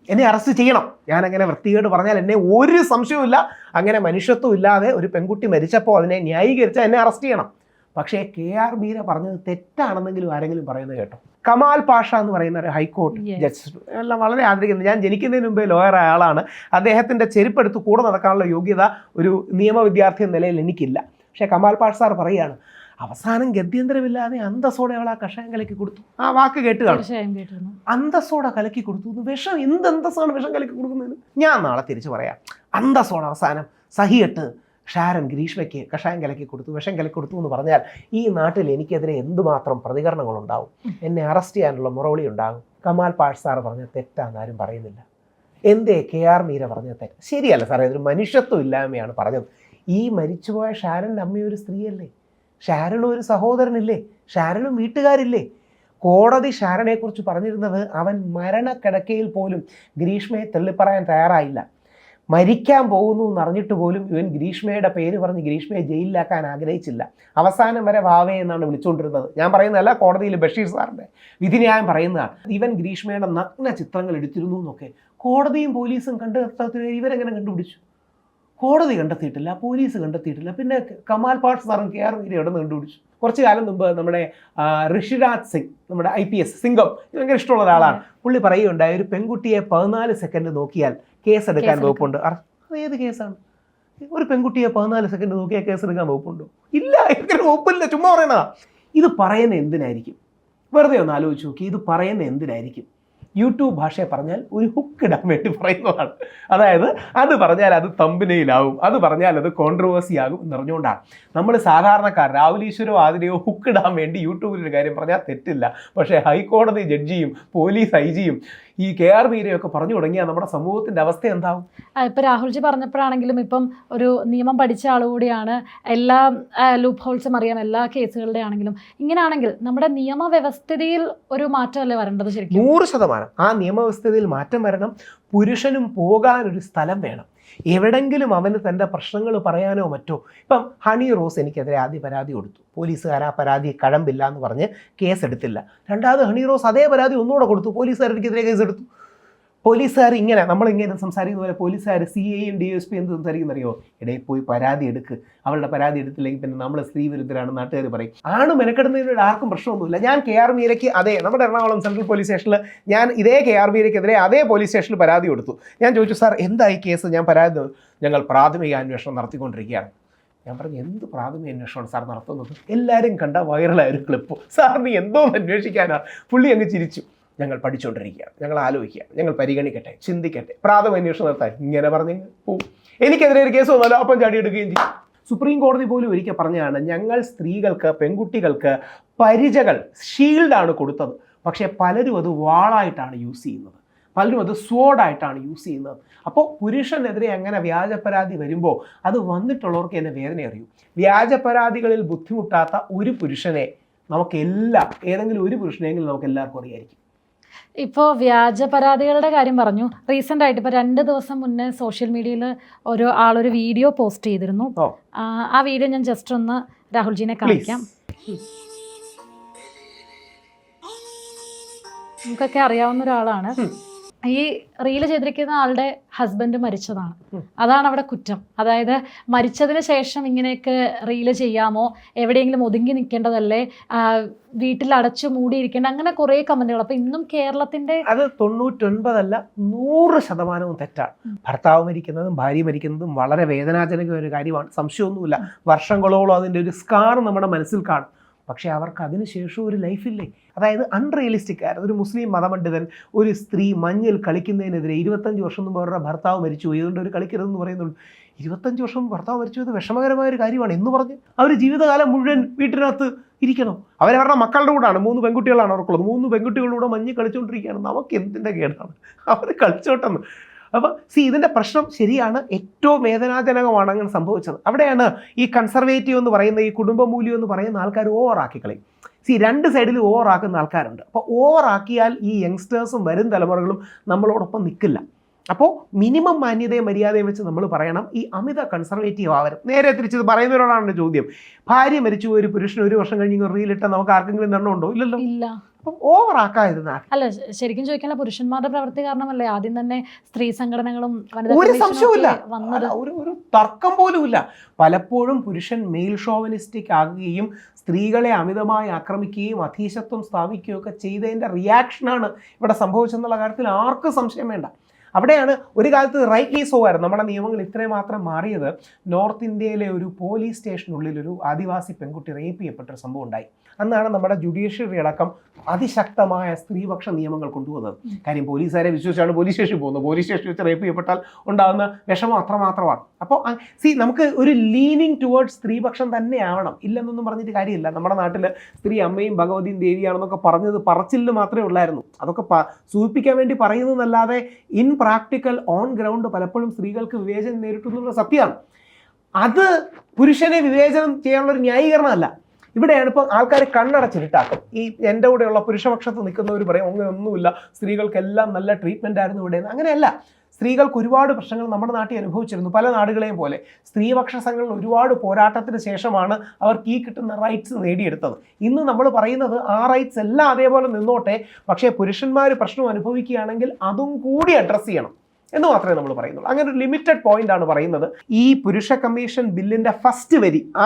എന്നെ അറസ്റ്റ് ചെയ്യണം. ഞാനങ്ങനെ വൃത്തികേട് പറഞ്ഞാൽ എന്നെ ഒരു സംശയവുമില്ല, അങ്ങനെ മനുഷ്യത്വം ഇല്ലാതെ ഒരു പെൺകുട്ടി മരിച്ചപ്പോൾ അതിനെ ന്യായീകരിച്ചാൽ എന്നെ അറസ്റ്റ് ചെയ്യണം. പക്ഷേ KR മീര പറഞ്ഞത് തെറ്റാണെന്നെങ്കിലും ആരെങ്കിലും പറയുന്നത് കേട്ടോ? കമാൽ പാഷ എന്ന് പറയുന്ന ഒരു ഹൈക്കോടതി ജസ്റ്റിസ് എല്ലാം വളരെ ആദരിക്കുന്നത്. ഞാൻ ജനിക്കുന്നതിന് മുമ്പേ ലോയറായ ആളാണ്. അദ്ദേഹത്തിൻ്റെ ചെരുപ്പെടുത്ത് കൂടെ നടക്കാനുള്ള യോഗ്യത ഒരു നിയമ വിദ്യാർത്ഥി എന്ന നിലയിൽ എനിക്കില്ല. പക്ഷേ കമാൽ പാഷ സാർ പറയുകയാണ്, അവസാനം ഗത്യന്തരമില്ലാതെ അന്തസ്സോടെ അവൾ ആ കഷായം കലക്കി കൊടുത്തു. ആ വാക്ക് കേട്ട് കാണും, അന്തസ്സോടെ കലക്കി കൊടുത്തു. വിഷം എന്തന്തസ്സാണ് വിഷം കലക്കി കൊടുക്കുന്നതിന്? ഞാൻ നാളെ തിരിച്ചു പറയാം. അന്തസ്സോടെ അവസാനം സഹിയിട്ട് ഷാരൻ ഗ്രീഷ്മയ്ക്ക് കഷായം കലക്കി കൊടുത്തു, വിഷം കലക്കി കൊടുത്തു എന്ന് പറഞ്ഞാൽ ഈ നാട്ടിൽ എനിക്കെതിരെ എന്തുമാത്രം പ്രതികരണങ്ങളുണ്ടാവും, എന്നെ അറസ്റ്റ് ചെയ്യാനുള്ള മുറവിളി ഉണ്ടാകും. കമാൽ പാഷ് സാർ പറഞ്ഞ തെറ്റാന്ന് ആരും പറയുന്നില്ല. എന്തേ KR മീര പറഞ്ഞ തെറ്റ്? ശരിയല്ല സാറേ, ഇതൊരു മനുഷ്യത്വം ഇല്ലായ്മയാണ് പറഞ്ഞത്. ഈ മരിച്ചുപോയ ഷാരൻ്റെ അമ്മയൊരു സ്ത്രീയല്ലേ? ഷാരനും ഒരു സഹോദരനില്ലേ? ഷാരനും വീട്ടുകാരില്ലേ? കോടതി ഷാരനെക്കുറിച്ച് പറഞ്ഞിരുന്നത് അവൻ മരണക്കിടക്കയിൽ പോലും ഗ്രീഷ്മയെ തള്ളിപ്പറയാൻ തയ്യാറായില്ല. മരിക്കാൻ പോകുന്നു എന്നറിഞ്ഞിട്ട് പോലും ഇവൻ ഗ്രീഷ്മയുടെ പേര് പറഞ്ഞ് ഗ്രീഷ്മയെ ജയിലിലാക്കാൻ ആഗ്രഹിച്ചില്ല. അവസാനം വരെ വാവേ എന്നാണ് വിളിച്ചുകൊണ്ടിരുന്നത്. ഞാൻ പറയുന്നതല്ല, കോടതിയിൽ ബഷീർ സാറിൻ്റെ വിധിന്യായം പറയുന്നതാണ്. ഇവൻ ഗ്രീഷ്മയുടെ നഗ്ന ചിത്രങ്ങൾ എടുത്തിരുന്നു എന്നൊക്കെ കോടതിയും പോലീസും കണ്ടെത്താത്ത ഇവരെങ്ങനെ കണ്ടുപിടിച്ചു? കോടതി കണ്ടെത്തിയിട്ടില്ല, പോലീസ് കണ്ടെത്തിയിട്ടില്ല, പിന്നെ കമാൽ പാഷ് സാറും KR മീര എവിടെ നിന്ന് കണ്ടുപിടിച്ചു? കുറച്ച് കാലം മുമ്പ് നമ്മുടെ ഋഷിരാജ് സിംഗ്, നമ്മുടെ IPS സിംഗം, ഭയങ്കര ഇഷ്ടമുള്ള ഒരാളാണ്, പുള്ളി പറയുകയുണ്ടായി, ഒരു പെൺകുട്ടിയെ 14 സെക്കൻഡ് നോക്കിയാൽ കേസെടുക്കാൻ വകുപ്പുണ്ട്. അതേത് കേസാണ്? ഒരു പെൺകുട്ടിയെ 14 സെക്കൻഡ് നോക്കിയാൽ കേസെടുക്കാൻ വകുപ്പുണ്ടോ? ഇല്ല, എനിക്കൊരു വകുപ്പില്ല, ചുമ്മാ പറയണ. ഇത് പറയുന്നത് എന്തിനായിരിക്കും? വെറുതെ ഒന്ന് ആലോചിച്ച് നോക്കി, ഇത് പറയുന്നത് എന്തിനായിരിക്കും? യൂട്യൂബ് ഭാഷയെ പറഞ്ഞാൽ ഒരു ഹുക്ക് ഇടാൻ വേണ്ടി പറയുന്നതാണ്. അതായത് അത് പറഞ്ഞാൽ അത് തമ്പനയിലാവും, അത് പറഞ്ഞാൽ അത് കോൺട്രവേഴ്സി ആകും എന്നറിഞ്ഞുകൊണ്ടാണ്. നമ്മൾ സാധാരണക്കാർ രാഹുൽ ഈശ്വരോ ആതിരയോ ഹുക്ക് ഇടാൻ വേണ്ടി യൂട്യൂബിലൊരു കാര്യം പറഞ്ഞാൽ തെറ്റില്ല. പക്ഷേ ഹൈക്കോടതി ജഡ്ജിയും പോലീസ് IG-യും ഈ KR മീരയൊക്കെ പറഞ്ഞു തുടങ്ങിയാൽ നമ്മുടെ സമൂഹത്തിൻ്റെ അവസ്ഥ എന്താവും? ഇപ്പം രാഹുൽജി പറഞ്ഞപ്പോഴാണെങ്കിലും ഇപ്പം ഒരു നിയമം പഠിച്ച ആളുകൂടിയാണ്, എല്ലാ ലൂപ്പ് ഹോൾസും അറിയാം, എല്ലാ കേസുകളുടെ ആണെങ്കിലും. ഇങ്ങനെയാണെങ്കിൽ നമ്മുടെ നിയമവ്യവസ്ഥിതിയിൽ ഒരു മാറ്റമല്ലേ വരേണ്ടത്? ശരിക്കും 100% ആ നിയമവ്യവസ്ഥയിൽ മാറ്റം വരണം. പുരുഷനും പോകാനൊരു സ്ഥലം വേണം. എവിടെങ്കിലും അവന് തൻ്റെ പ്രശ്നങ്ങൾ പറയാനോ മറ്റോ. ഇപ്പം ഹണി റോസ് എനിക്കെതിരെ ആദ്യം പരാതി കൊടുത്തു, പോലീസുകാർ ആ പരാതി കഴമ്പില്ല എന്ന് പറഞ്ഞ് കേസെടുത്തില്ല. രണ്ടാമത് ഹണി റോസ് അതേ പരാതി ഒന്നുകൂടെ കൊടുത്തു, പോലീസുകാർക്കെതിരെ കേസെടുത്തു. പോലീസുകാർ ഇങ്ങനെ നമ്മളിങ്ങനെ സംസാരിക്കുന്ന പോലെ പോലീസുകാർ CIയും DSP എന്ത് സംസാരിക്കുന്നറിയോ? ഇടയിൽ പോയി പരാതി എടുക്ക്, അവളുടെ പരാതി എടുത്തില്ലെങ്കിൽ പിന്നെ നമ്മൾ സ്ത്രീ വിരുദ്ധരാണ് നാട്ടുകാർ പറയും. ആണ് മെനക്കെടുന്നതിനോട് ആർക്കും പ്രശ്നമൊന്നുമില്ല. ഞാൻ KR മീരയ്ക്ക് അതേ നമ്മുടെ എറണാകുളം സെൻട്രൽ പോലീസ് സ്റ്റേഷനിൽ ഞാൻ ഇതേ KR മീരയ്ക്കെതിരെ അതേ പോലീസ് സ്റ്റേഷനിൽ പരാതി കൊടുത്തു. ഞാൻ ചോദിച്ചു, സാർ എന്തായി കേസ്? ഞാൻ പരാതി, ഞങ്ങൾ പ്രാഥമിക അന്വേഷണം നടത്തിക്കൊണ്ടിരിക്കുകയാണ്. ഞാൻ പറഞ്ഞു, എന്ത് പ്രാഥമിക അന്വേഷണമാണ് സാർ നടത്തുന്നത്? എല്ലാവരും കണ്ട വൈറലായ ഒരു ക്ലിപ്പ്. സാറിന് എന്തോന്ന് അന്വേഷിക്കാനാണ്? പുള്ളി അങ്ങ് ചിരിച്ചു. ഞങ്ങൾ പഠിച്ചുകൊണ്ടിരിക്കുകയാണ്, ഞങ്ങൾ ആലോചിക്കുകയാണ്, ഞങ്ങൾ പരിഗണിക്കട്ടെ, ചിന്തിക്കട്ടെ, പ്രാഥമിക അന്വേഷണം നടത്താൻ ഇങ്ങനെ പറഞ്ഞ് പോവും. എനിക്കെതിരെ ഒരു കേസ് വന്നാലോ അപ്പം ചാടിയെടുക്കുകയും ചെയ്യും. സുപ്രീം കോടതി പോലും ഒരിക്കൽ പറഞ്ഞതാണ്, ഞങ്ങൾ സ്ത്രീകൾക്ക്, പെൺകുട്ടികൾക്ക് പരിചകൾ, ഷീൽഡാണ് കൊടുത്തത്. പക്ഷേ പലരും അത് വാളായിട്ടാണ് യൂസ് ചെയ്യുന്നത്, പലരും അത് സ്വോർഡായിട്ടാണ് യൂസ് ചെയ്യുന്നത്. അപ്പോൾ പുരുഷനെതിരെ അങ്ങനെ വ്യാജ പരാതി വരുമ്പോൾ അത് വന്നിട്ടുള്ളവർക്ക് എന്നെ വേദന അറിയൂ. വ്യാജ പരാതികളിൽ ബുദ്ധിമുട്ടാത്ത ഒരു പുരുഷനെ നമുക്കെല്ലാം, ഏതെങ്കിലും ഒരു പുരുഷനെങ്കിലും നമുക്ക് എല്ലാവർക്കും അറിയായിരിക്കും. ഇപ്പോൾ വ്യാജ പരാതികളുടെ കാര്യം പറഞ്ഞു. റീസെൻ്റ് ആയിട്ട് ഇപ്പോൾ 2 ദിവസം മുന്നേ സോഷ്യൽ മീഡിയയിൽ ഒരു വീഡിയോ പോസ്റ്റ് ചെയ്തിരുന്നു. ആ വീഡിയോ ഞാൻ ജസ്റ്റ് ഒന്ന് രാഹുൽജിനെ കാണിക്കാം. നമുക്കൊക്കെ അറിയാവുന്ന ഒരാളാണ്. ഈ റീല് ചെയ്തിരിക്കുന്ന ആളുടെ ഹസ്ബൻഡ് മരിച്ചതാണ്. അതാണ് അവിടെ കുറ്റം. അതായത് മരിച്ചതിന് ശേഷം ഇങ്ങനെയൊക്കെ റീല് ചെയ്യാമോ, എവിടെയെങ്കിലും ഒതുങ്ങി നിൽക്കേണ്ടതല്ലേ, വീട്ടിൽ അടച്ചു മൂടിയിരിക്കേണ്ട, അങ്ങനെ കുറേ കമന്റുകൾ. അപ്പൊ ഇന്നും കേരളത്തിന്റെ അത് 99 അല്ല 100% തെറ്റാണ്. ഭർത്താവ് മരിക്കുന്നതും ഭാര്യ മരിക്കുന്നതും വളരെ വേദനാജനകമായ ഒരു കാര്യമാണ്, സംശയമൊന്നുമില്ല. വർഷങ്ങളോളം അതിൻ്റെ ഒരു സ്കാർ നമ്മുടെ മനസ്സിൽ കാണും. പക്ഷേ അവർക്ക് അതിനുശേഷം ഒരു ലൈഫില്ലേ? അതായത് അൺറിയലിസ്റ്റിക് ആയിരുന്നു. ഒരു മുസ്ലിം മതപണ്ഡിതൻ ഒരു സ്ത്രീ മഞ്ഞിൽ കളിക്കുന്നതിനെതിരെ 25 വർഷം മുമ്പ് അവരുടെ ഭർത്താവ് മരിച്ചു പോയി, അതുകൊണ്ട് അവർ കളിക്കരുതെന്ന് പറയുന്നുള്ളൂ. 25 വർഷം ഭർത്താവ് മരിച്ചു, അത് വിഷമകരമായ ഒരു കാര്യമാണ് എന്ന് പറഞ്ഞ് അവർ ജീവിതകാലം മുഴുവൻ വീട്ടിനകത്ത് ഇരിക്കണം. അവരവരുടെ മക്കളുടെ കൂടാണ്, 3 പെൺകുട്ടികളാണ് അവർക്കുള്ളത്, 3 പെൺകുട്ടികളുടെ മഞ്ഞ് കളിച്ചുകൊണ്ടിരിക്കുകയാണ്. നമുക്ക് എന്തിൻ്റെ കേടാണ്? അവർ കളിച്ചോട്ടെന്ന്. അപ്പോൾ ഇതിൻ്റെ പ്രശ്നം ശരിയാണ്, ഏറ്റവും വേദനാജനകമാണ് അങ്ങനെ സംഭവിച്ചത്. അവിടെയാണ് ഈ കൺസർവേറ്റീവ് എന്ന് പറയുന്ന, ഈ കുടുംബമൂല്യം എന്ന് പറയുന്ന ആൾക്കാർ ഓവറാക്കി കളയും. രണ്ട് സൈഡിൽ ഓവറാക്കുന്ന ആൾക്കാരുണ്ട്. അപ്പോൾ ഓവറാക്കിയാൽ ഈ യങ്സ്റ്റേഴ്സും വരും തലമുറകളും നമ്മളോടൊപ്പം നിൽക്കില്ല. അപ്പോൾ മിനിമം മാന്യതയും മര്യാദയും വെച്ച് നമ്മൾ പറയണം, ഈ അമിത കൺസർവേറ്റീവ് ആവരും. നേരെ തിരിച്ചത് പറയുന്നവരോടാണ് ചോദ്യം. ഭാര്യ മരിച്ചു ഒരു പുരുഷന് 1 വർഷം കഴിഞ്ഞ് റീലിട്ടാൽ നമുക്ക് ആർക്കെങ്കിലും എണ്ണമുണ്ടോ? ഇല്ലല്ലോ. ഇല്ല. അപ്പം ഓവറാക്കാതിരുന്ന അല്ല, ശരിക്കും ചോദിക്കാനുള്ള പുരുഷന്മാരുടെ പ്രവൃത്തി കാരണമല്ലേ ആദ്യം തന്നെ സ്ത്രീ സംഘടനകളും ഒരു സംശയവുമില്ല, ഒരു തർക്കം പോലുമില്ല. പലപ്പോഴും പുരുഷൻ മെയിൽ ഷോവനിസ്റ്റിക് ആകുകയും സ്ത്രീകളെ അമിതമായി ആക്രമിക്കുകയും അധീശത്വം സ്ഥാപിക്കുകയും ഒക്കെ ചെയ്തതിൻ്റെ റിയാക്ഷനാണ് ഇവിടെ സംഭവിച്ചെന്നുള്ള കാര്യത്തിൽ ആർക്കും സംശയം വേണ്ട. അവിടെയാണ് ഒരു കാലത്ത് റൈറ്റ്ലി സോ ആയിരുന്നു നമ്മുടെ നിയമങ്ങൾ ഇത്രയും മാത്രം മാറിയത്. നോർത്ത് ഇന്ത്യയിലെ ഒരു പോലീസ് സ്റ്റേഷനുള്ളിൽ ഒരു ആദിവാസി പെൺകുട്ടി റേപ്പ് ചെയ്യപ്പെട്ടൊരു സംഭവം ഉണ്ടായി. അന്നാണ് നമ്മുടെ ജുഡീഷ്യറി അടക്കം അതിശക്തമായ സ്ത്രീപക്ഷ നിയമങ്ങൾ കൊണ്ടുവന്നത്. കാര്യം പോലീസുകാരെ വിശ്വസിച്ചാണ് പോലീസ് സ്റ്റേഷനിൽ പോകുന്നത്. പോലീസ് സ്റ്റേഷനിൽ വെച്ച് റേപ്പ് ചെയ്യപ്പെട്ടാൽ ഉണ്ടാകുന്ന വിഷമം അത്രമാത്രമാണ്. അപ്പോൾ നമുക്ക് ഒരു ലീനിങ് ടുവേർഡ്സ് സ്ത്രീപക്ഷം തന്നെയാവണം, ഇല്ലെന്നൊന്നും പറഞ്ഞിട്ട് കാര്യമില്ല. നമ്മുടെ നാട്ടിൽ സ്ത്രീ അമ്മയും ഭഗവതിയും ദേവിയാണെന്നൊക്കെ പറഞ്ഞത് പറച്ചിലിന് മാത്രമേ ഉള്ളായിരുന്നു. അതൊക്കെ സൂചിപ്പിക്കാൻ വേണ്ടി പറയുന്നതല്ലാതെ ഇൻ പ്രാക്ടിക്കൽ ഓൺ ഗ്രൗണ്ട് പലപ്പോഴും സ്ത്രീകൾക്ക് വിവേചനം നേരിട്ടുന്നുള്ള സത്യമാണ്. അത് പുരുഷനെ വിവേചനം ചെയ്യാനുള്ളൊരു ന്യായീകരണമല്ല. ഇവിടെയാണ് ഇപ്പോൾ ആൾക്കാർ കണ്ണടച്ചിട്ടാക്കും. ഈ എൻ്റെ കൂടെയുള്ള പുരുഷപക്ഷത്ത് നിൽക്കുന്നവർ പറയും അങ്ങനെ ഒന്നുമില്ല, സ്ത്രീകൾക്കെല്ലാം നല്ല ട്രീറ്റ്മെൻ്റ് ആയിരുന്നു ഇവിടെ. അങ്ങനെയല്ല. സ്ത്രീകൾക്ക് ഒരുപാട് പ്രശ്നങ്ങൾ നമ്മുടെ നാട്ടിൽ അനുഭവിച്ചിരുന്നു. പല നാടുകളെയും പോലെ സ്ത്രീപക്ഷ സംഘടന ഒരുപാട് പോരാട്ടത്തിന് ശേഷമാണ് അവർക്ക് ഈ കിട്ടുന്ന റൈറ്റ്സ് നേടിയെടുത്തത്. ഇന്ന് നമ്മൾ പറയുന്നത് ആ റൈറ്റ്സ് എല്ലാം അതേപോലെ നിന്നോട്ടെ, പക്ഷേ പുരുഷന്മാർ പ്രശ്നം അനുഭവിക്കുകയാണെങ്കിൽ അതും കൂടി അഡ്രസ്സ് ചെയ്യണം എന്ന് മാത്രമേ നമ്മൾ പറയുന്നുള്ളൂ. അങ്ങനെ ഒരു ലിമിറ്റഡ് പോയിന്റ് ആണ് പറയുന്നത്. ഈ പുരുഷ കമ്മീഷൻ ബില്ലിൻ്റെ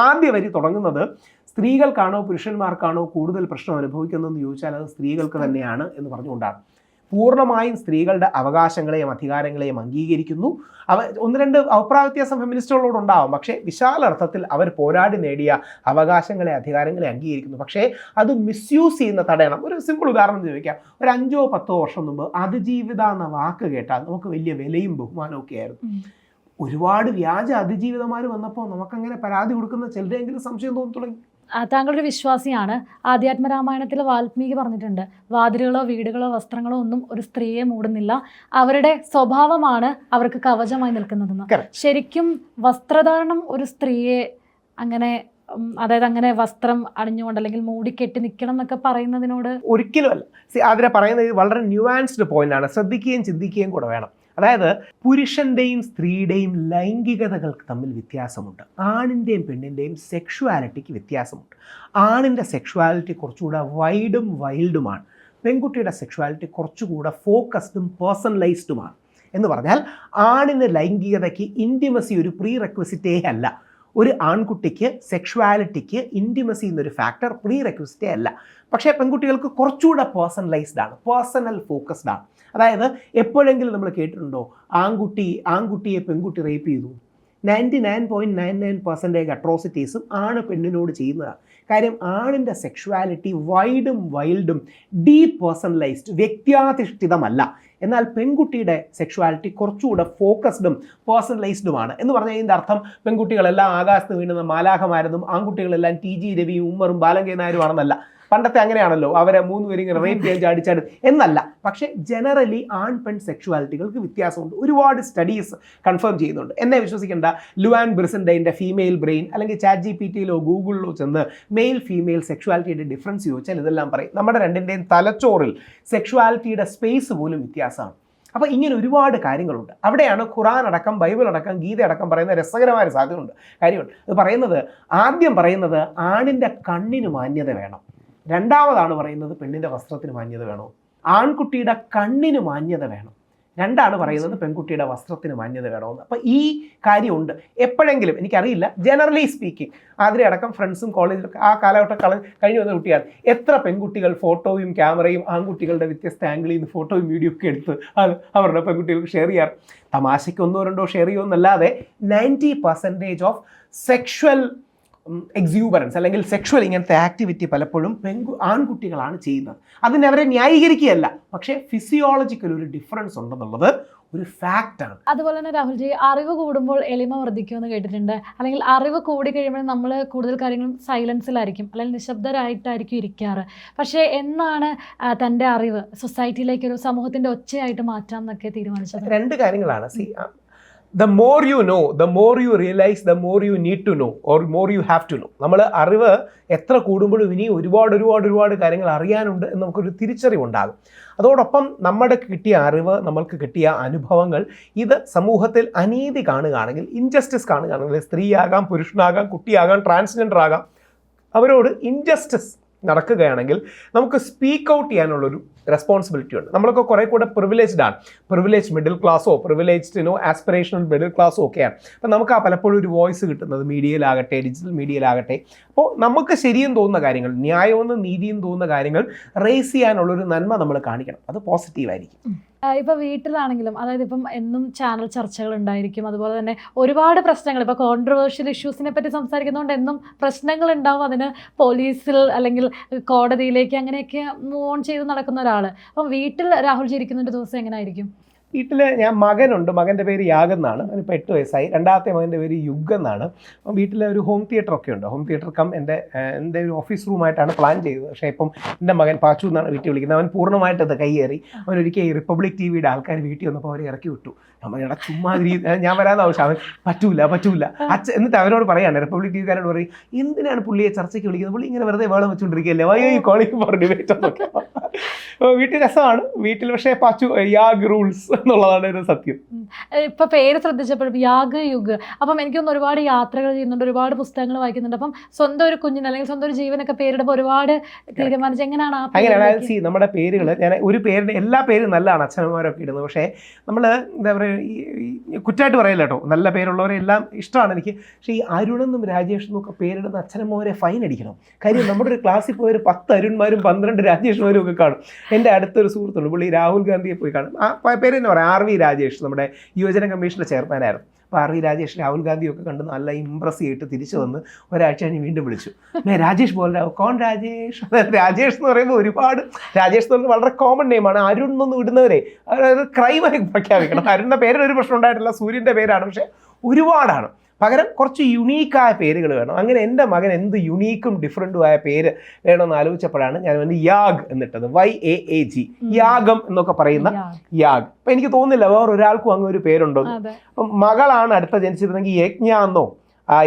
ആദ്യ വരി തുടങ്ങുന്നത് സ്ത്രീകൾക്കാണോ പുരുഷന്മാർക്കാണോ കൂടുതൽ പ്രശ്നം അനുഭവിക്കുന്നതെന്ന് ചോദിച്ചാൽ അത് സ്ത്രീകൾക്ക് തന്നെയാണ് എന്ന് പറഞ്ഞുകൊണ്ടാണ്. പൂർണ്ണമായും സ്ത്രീകളുടെ അവകാശങ്ങളെയും അധികാരങ്ങളെയും അംഗീകരിക്കുന്നു. 1-2 അഭിപ്രായ വ്യത്യാസം ഫെമിനിസ്റ്റുകളോടുണ്ടാവും, പക്ഷേ വിശാലർത്ഥത്തിൽ അവർ പോരാടി നേടിയ അവകാശങ്ങളെ അധികാരങ്ങളെ അംഗീകരിക്കുന്നു. പക്ഷേ അത് മിസ്യൂസ് ചെയ്യുന്ന തടയണം. ഒരു സിമ്പിൾ ഉദാഹരണം ചോദിക്കാം. ഒരു 5-10 വർഷം മുമ്പ് അതിജീവിത എന്ന വാക്ക് കേട്ടാൽ നമുക്ക് വലിയ വിലയും ബഹുമാനവും ഒക്കെ ആയിരുന്നു. ഒരുപാട് വ്യാജ അതിജീവിതമാർ വന്നപ്പോൾ നമുക്കങ്ങനെ പരാതി കൊടുക്കുന്ന ചിലരെങ്കിലും സംശയം തോന്നി തുടങ്ങി. താങ്കളൊരു വിശ്വാസിയാണ്. ആധ്യാത്മരാമായണത്തിൽ വാൽമീകി പറഞ്ഞിട്ടുണ്ട്, വാതിലുകളോ വീടുകളോ വസ്ത്രങ്ങളോ ഒന്നും ഒരു സ്ത്രീയെ മൂടുന്നില്ല, അവരുടെ സ്വഭാവമാണ് അവർക്ക് കവചമായി നിൽക്കുന്നതെന്ന്. ശരിക്കും വസ്ത്രധാരണം ഒരു സ്ത്രീയെ അങ്ങനെ, അതായത് അങ്ങനെ വസ്ത്രം അണിഞ്ഞുകൊണ്ട് അല്ലെങ്കിൽ മൂടിക്കെട്ടി നിൽക്കണം എന്നൊക്കെ പറയുന്നതിനോട് ഒരിക്കലുമല്ല. അതിനെ പറയുന്നത് വളരെ ന്യൂവാൻസ്ഡ് പോയിന്റ് ആണ്. ശ്രദ്ധിക്കുകയും ചിന്തിക്കുകയും കൂടെ വേണം. അതായത് പുരുഷൻ്റെയും സ്ത്രീയുടെയും ലൈംഗികതകൾക്ക് തമ്മിൽ വ്യത്യാസമുണ്ട്. ആണിൻ്റെയും പെണ്ണിൻ്റെയും സെക്ഷുവാലിറ്റിക്ക് വ്യത്യാസമുണ്ട്. ആണിൻ്റെ സെക്ഷുവാലിറ്റി കുറച്ചുകൂടെ വൈഡും വൈൽഡുമാണ്. പെൺകുട്ടിയുടെ സെക്ഷുവാലിറ്റി കുറച്ചുകൂടെ ഫോക്കസ്ഡും പേഴ്സണലൈസ്ഡുമാണ്. എന്ന് പറഞ്ഞാൽ ആണിന് ലൈംഗികതയ്ക്ക് ഇൻറ്റിമസി ഒരു പ്രീ റെക്വിസിറ്റേ അല്ല. ഒരു ആൺകുട്ടിക്ക് സെക്ഷുവാലിറ്റിക്ക് ഇൻറ്റിമസി എന്നൊരു ഫാക്ടർ പ്രീ റെക്വിസിറ്റേ അല്ല. പക്ഷേ പെൺകുട്ടികൾക്ക് കുറച്ചുകൂടെ പേഴ്സണലൈസ്ഡ് ആണ്, പേഴ്സണൽ ഫോക്കസ്ഡ് ആണ്. അതായത് എപ്പോഴെങ്കിലും നമ്മൾ കേട്ടിട്ടുണ്ടോ ആൺകുട്ടിയെ പെൺകുട്ടി റേപ്പ് ചെയ്തു? 99.99% അട്രോസിറ്റീസും ആണ് പെണ്ണിനോട് ചെയ്യുന്നതാണ്. കാര്യം ആണിൻ്റെ സെക്ഷുവാലിറ്റി വൈഡും വൈൽഡും ഡീപ് പേഴ്സണലൈസ്ഡ് വ്യക്തിയാധിഷ്ഠിതമല്ല. എന്നാൽ പെൺകുട്ടിയുടെ സെക്ഷുവാലിറ്റി കുറച്ചുകൂടെ ഫോക്കസ്ഡും പേഴ്സണലൈസ്ഡുമാണ്. എന്ന് പറഞ്ഞാൽ ഇതിൻ്റെ അർത്ഥം പെൺകുട്ടികളെല്ലാം ആകാശത്ത് വീണുന്ന മാലാഖമാരെന്നും ആൺകുട്ടികളെല്ലാം TG രവിയും ഉമ്മറും ബാലങ്കേ നായരുമാണെന്നല്ല. പണ്ടത്തെ അങ്ങനെയാണല്ലോ, അവരെ 3 പേരും ഇങ്ങനെ റേപ്പ് ചെയ്യാൻ ചാടിച്ചാട് എന്നല്ല. പക്ഷേ ജനറലി ആൺ പെൺ സെക്ഷുവാലിറ്റികൾക്ക് വ്യത്യാസമുണ്ട്. ഒരുപാട് സ്റ്റഡീസ് കൺഫേം ചെയ്യുന്നുണ്ട്. എന്നെ വിശ്വസിക്കേണ്ട, ലുവാൻ ബ്രിസൻഡൈൻ്റെ ഫീമെയിൽ ബ്രെയിൻ അല്ലെങ്കിൽ ChatGPTയിലോ ഗൂഗിളിലോ ചെന്ന് മെയിൽ ഫീമെയിൽ സെക്ഷുവാലിറ്റിയുടെ ഡിഫറൻസ് ചോദിച്ചാൽ ഇതെല്ലാം പറയും. നമ്മുടെ രണ്ടിൻ്റെയും തലച്ചോറിൽ സെക്ഷുവാലിറ്റിയുടെ സ്പേസ് പോലും വ്യത്യാസമാണ്. അപ്പോൾ ഇങ്ങനെ ഒരുപാട് കാര്യങ്ങളുണ്ട്. അവിടെയാണ് ഖുറാൻ അടക്കം ബൈബിൾ അടക്കം ഗീത അടക്കം പറയുന്ന രസകരമായ സാധ്യതയുണ്ട് കാര്യമുണ്ട്. ഇത് പറയുന്നത്, ആദ്യം പറയുന്നത് ആണിൻ്റെ കണ്ണിന് മാന്യത വേണം. രണ്ടാമതാണ് പറയുന്നത് പെണ്ണിൻ്റെ വസ്ത്രത്തിന് മാന്യത വേണോ. ആൺകുട്ടിയുടെ കണ്ണിന് മാന്യത വേണം. രണ്ടാണ് പറയുന്നത് പെൺകുട്ടിയുടെ വസ്ത്രത്തിന് മാന്യത വേണമെന്ന്. അപ്പോൾ ഈ കാര്യമുണ്ട്. എപ്പോഴെങ്കിലും എനിക്കറിയില്ല, ജനറലി സ്പീക്കിംഗ് അതിലടക്കം ഫ്രണ്ട്സും കോളേജിലൊക്കെ ആ കാലഘട്ടം കഴിഞ്ഞു വന്ന കുട്ടിയാണ്. എത്ര പെൺകുട്ടികൾ ഫോട്ടോയും ക്യാമറയും ആൺകുട്ടികളുടെ വ്യത്യസ്ത ആംഗിളിൽ നിന്ന് ഫോട്ടോയും വീഡിയോ ഒക്കെ എടുത്ത് അത് അവരുടെ പെൺകുട്ടികൾക്ക് ഷെയർ ചെയ്യാറ്. തമാശയ്ക്ക് 1-2 ഷെയർ ചെയ്യുമെന്നല്ലാതെ 90% ഓഫ് സെക്ഷൽ എക്സ്യൂബറൻസ് അല്ലെങ്കിൽ സെക്ഷൽ ഇങ്ങനത്തെ ആക്ടിവിറ്റി പലപ്പോഴും ആൺകുട്ടികളാണ് ചെയ്യുന്നത്. അതിനെ അവരെ ന്യായീകരിക്കുകയല്ല, പക്ഷേ ഫിസിയോളജിക്കൽ ഒരു ഡിഫറൻസ് ഉണ്ടെന്നുള്ളത് ഒരു ഫാക്റ്റാണ്. അതുപോലെ തന്നെ രാഹുൽജി, അറിവ് കൂടുമ്പോൾ എളിമ വർദ്ധിക്കുമെന്ന് കേട്ടിട്ടുണ്ട്. അല്ലെങ്കിൽ അറിവ് കൂടി കഴിയുമ്പോൾ നമ്മൾ കൂടുതൽ കാര്യങ്ങളും സൈലൻസിലായിരിക്കും, അല്ലെങ്കിൽ നിശബ്ദരായിട്ടായിരിക്കും ഇരിക്കാറ്. പക്ഷേ എന്നാണ് തൻ്റെ അറിവ് സൊസൈറ്റിയിലേക്ക്, ഒരു സമൂഹത്തിൻ്റെ ഒച്ചയായിട്ട് മാറ്റാം എന്നൊക്കെ തീരുമാനിച്ചത്? 2 കാര്യങ്ങളാണ്. the more you know, the more you realize, the more you need to know or more you have to know. നമ്മൾ അറിവ് എത്ര കൂടുമ്പോഴും ഇനി ഒരുപാട് കാര്യങ്ങൾ അറിയാനുണ്ട് എന്ന് നമുക്കൊരു തിരിച്ചറിവുണ്ടാകും. അതോടൊപ്പം നമ്മുടെ കിട്ടിയ അറിവ്, നമ്മൾക്ക് കിട്ടിയ അനുഭവങ്ങൾ, ഇത് സമൂഹത്തിൽ അനീതി കാണുകയാണെങ്കിൽ, ഇൻജസ്റ്റിസ് കാണുകയാണെങ്കിൽ, സ്ത്രീയാകാം, പുരുഷനാകാം, കുട്ടിയാകാം, ട്രാൻസ്ജെൻഡർ ആകാം, അവരോട് ഇൻജസ്റ്റിസ് നടക്കുകയാണെങ്കിൽ നമുക്ക് സ്പീക്ക് ഔട്ട് ചെയ്യാനുള്ളൊരു റെസ്പോൺസിബിലിറ്റി ഉണ്ട്. നമ്മളൊക്കെ കുറേ കൂടെ പ്രിവിലേജ്ഡ് ആണ്. പ്രിവിലേജ് മിഡിൽ ക്ലാസ്സോ പ്രിവിലേജ്ഡ് ആസ്പിറേഷണൽ മിഡിൽ ക്ലാസ്സോ ഒക്കെയാണ്. അപ്പം നമുക്ക് പലപ്പോഴും ഒരു വോയിസ് കിട്ടുന്നത് മീഡിയയിലാകട്ടെ, ഡിജിറ്റൽ മീഡിയയിലാകട്ടെ. അപ്പോൾ നമുക്ക് ശരിയെന്ന് തോന്നുന്ന കാര്യങ്ങൾ, ന്യായമെന്ന് നീതിയും തോന്നുന്ന കാര്യങ്ങൾ റേസ് ചെയ്യാനുള്ളൊരു നന്മ നമ്മൾ കാണിക്കണം. അത് പോസിറ്റീവായിരിക്കും. ഇപ്പോൾ വീട്ടിലാണെങ്കിലും, അതായത് ഇപ്പം എന്നും ചാനൽ ചർച്ചകൾ ഉണ്ടായിരിക്കും. അതുപോലെ തന്നെ ഒരുപാട് പ്രശ്നങ്ങൾ, ഇപ്പോൾ കോൺട്രവേഴ്ഷ്യൽ ഇഷ്യൂസിനെ പറ്റി സംസാരിക്കുന്നതുകൊണ്ട് എന്നും പ്രശ്നങ്ങൾ ഉണ്ടാവും. അതിന് പോലീസിൽ അല്ലെങ്കിൽ കോടതിയിലേക്ക് അങ്ങനെയൊക്കെ മൂവ് ഓൺ ചെയ്ത് നടക്കുന്ന ഒരാൾ. അപ്പം വീട്ടിൽ രാഹുൽജി ഇരിക്കുന്ന ഒരു ദിവസം എങ്ങനെയായിരിക്കും? വീട്ടിൽ മകനുണ്ട്. മകൻ്റെ പേര് യാഗ് എന്നാണ്. അവനിപ്പോൾ 8 വയസ്സായി. രണ്ടാമത്തെ മകൻ്റെ പേര് യുഗ് എന്നാണ്. അപ്പം വീട്ടിൽ ഒരു ഹോം തിയേറ്റർ ഒക്കെ ഉണ്ട്. ഹോം തിയേറ്റർ എൻ്റെ ഒരു ഓഫീസ് റൂമായിട്ടാണ് പ്ലാൻ ചെയ്തത്. പക്ഷേ ഇപ്പം എൻ്റെ മകൻ പാച്ചു എന്നാണ് വീട്ടിൽ വിളിക്കുന്നത്. അവൻ പൂർണ്ണമായിട്ട് അത് കയ്യേറി. അവനൊരിക്കൽ ഈ റിപ്പബ്ലിക് TV ആൾക്കാർ വീട്ടിൽ വന്നപ്പോൾ അവരെ ഇറക്കി വിട്ടു. നമ്മളുടെ ചുമ്മാ ഞാൻ വരാമെന്ന് ആവശ്യം. അവൻ പറ്റൂല. എന്നിട്ട് അവരോട് പറയാണ്, റിപ്പബ്ലിക് TVക്കാരോട് പറയും, എന്തിനാണ് പുള്ളിയെ ചർച്ചയ്ക്ക് വിളിക്കുന്നത്? പുള്ളി ഇങ്ങനെ വെറുതെ വേളം വെച്ചുകൊണ്ടിരിക്കുകയല്ലേ, വൈ ഈ കോളിംഗ് ഫോർ ഡിബേറ്റ് എന്നൊക്കെ. വീട്ടിൽ രസമാണ്. വീട്ടിൽ പക്ഷേ പാച്ചു യാഗ് റൂൾസ് എന്നുള്ളതാണ് ഒരു സത്യം. ഇപ്പൊ പേര് ശ്രദ്ധിച്ചപ്പോഴും യാഗ് യുഗ്, അപ്പം എനിക്കൊന്ന് ഒരുപാട് യാത്രകൾ ചെയ്യുന്നുണ്ട്, ഒരുപാട് പുസ്തകങ്ങൾ വായിക്കുന്നുണ്ട്. അപ്പം സ്വന്തം ഒരു കുഞ്ഞിന് അല്ലെങ്കിൽ സ്വന്തം ഒരു ജീവനൊക്കെ പേരിടുമ്പോൾ ഒരുപാട് തീരുമാനിച്ച് എങ്ങനെയാണ് അങ്ങനെയാണ് നമ്മുടെ പേരുകൾ. ഞാൻ ഒരു പേരിന്, എല്ലാ പേരും നല്ലതാണ് അച്ഛനമ്മമാരൊക്കെ ഇടുന്നത്. പക്ഷേ നമ്മൾ എന്താ പറയുക, കുറ്റമായിട്ട് പറയില്ല കേട്ടോ, നല്ല പേരുള്ളവരെ എല്ലാം ഇഷ്ടമാണ് എനിക്ക്. പക്ഷേ ഈ അരുണെന്നും രാജേഷെന്നും ഒക്കെ പേരിടുന്ന അച്ഛനമ്മമാരെ ഫൈൻ അടിക്കണം. കാര്യം നമ്മുടെ ഒരു ക്ലാസ്സിൽ പോയൊരു 10 അരുൺമാരും 12 രാജേഷ്മാരും ഒക്കെ കാണും. എൻ്റെ അടുത്തൊരു സുഹൃത്തുണ്ട്, പുള്ളി രാഹുൽ ഗാന്ധിയെ പോയി കാണും. ആ പേര് തന്നെ പറയാം, RV രാജേഷ്, നമ്മുടെ യുവജന കമ്മീഷൻ്റെ ചെയർമാനായിരുന്നു. അപ്പോൾ RV രാജേഷ് രാഹുൽ ഗാന്ധിയൊക്കെ കണ്ട് നല്ല ഇമ്പ്രസ് ചെയ്തിട്ട് തിരിച്ചു വന്ന് ഒരാഴ്ച കഴിഞ്ഞ് വീണ്ടും വിളിച്ചു. രാജേഷ് പോലെ കോൺ രാജേഷ്. രാജേഷ് എന്ന് പറയുമ്പോൾ ഒരുപാട്, രാജേഷ് എന്ന് പറയുന്നത് വളരെ കോമൺ നെയിമാണ്. അരുൺ എന്നൊന്നും ഇടുന്നവരെ അതായത് ക്രൈമായി പ്രഖ്യാപിക്കണം. അരുണിൻ്റെ പേരിന് ഒരു പ്രശ്നം ഉണ്ടായിട്ടില്ല, സൂര്യൻ്റെ പേരാണ്, പക്ഷേ ഒരുപാടാണ്. പകരം കുറച്ച് യുണീക്കായ പേരുകൾ വേണം. അങ്ങനെ എൻ്റെ മകൻ എന്ത് യുണീക്കും ഡിഫറൻറ്റുമായ പേര് വേണമെന്ന് ആലോചിച്ചപ്പോഴാണ് ഞാൻ യാഗ് എന്നിട്ടത്. YAAG, യാഗം എന്നൊക്കെ പറയുന്ന യാഗ്. അപ്പം എനിക്ക് തോന്നുന്നില്ല വേറൊരാൾക്കും അങ്ങ് ഒരു പേരുണ്ടോ. അപ്പം മകളാണ് അടുത്ത ജനിച്ചിരുന്നെങ്കിൽ യജ്ഞാന്നോ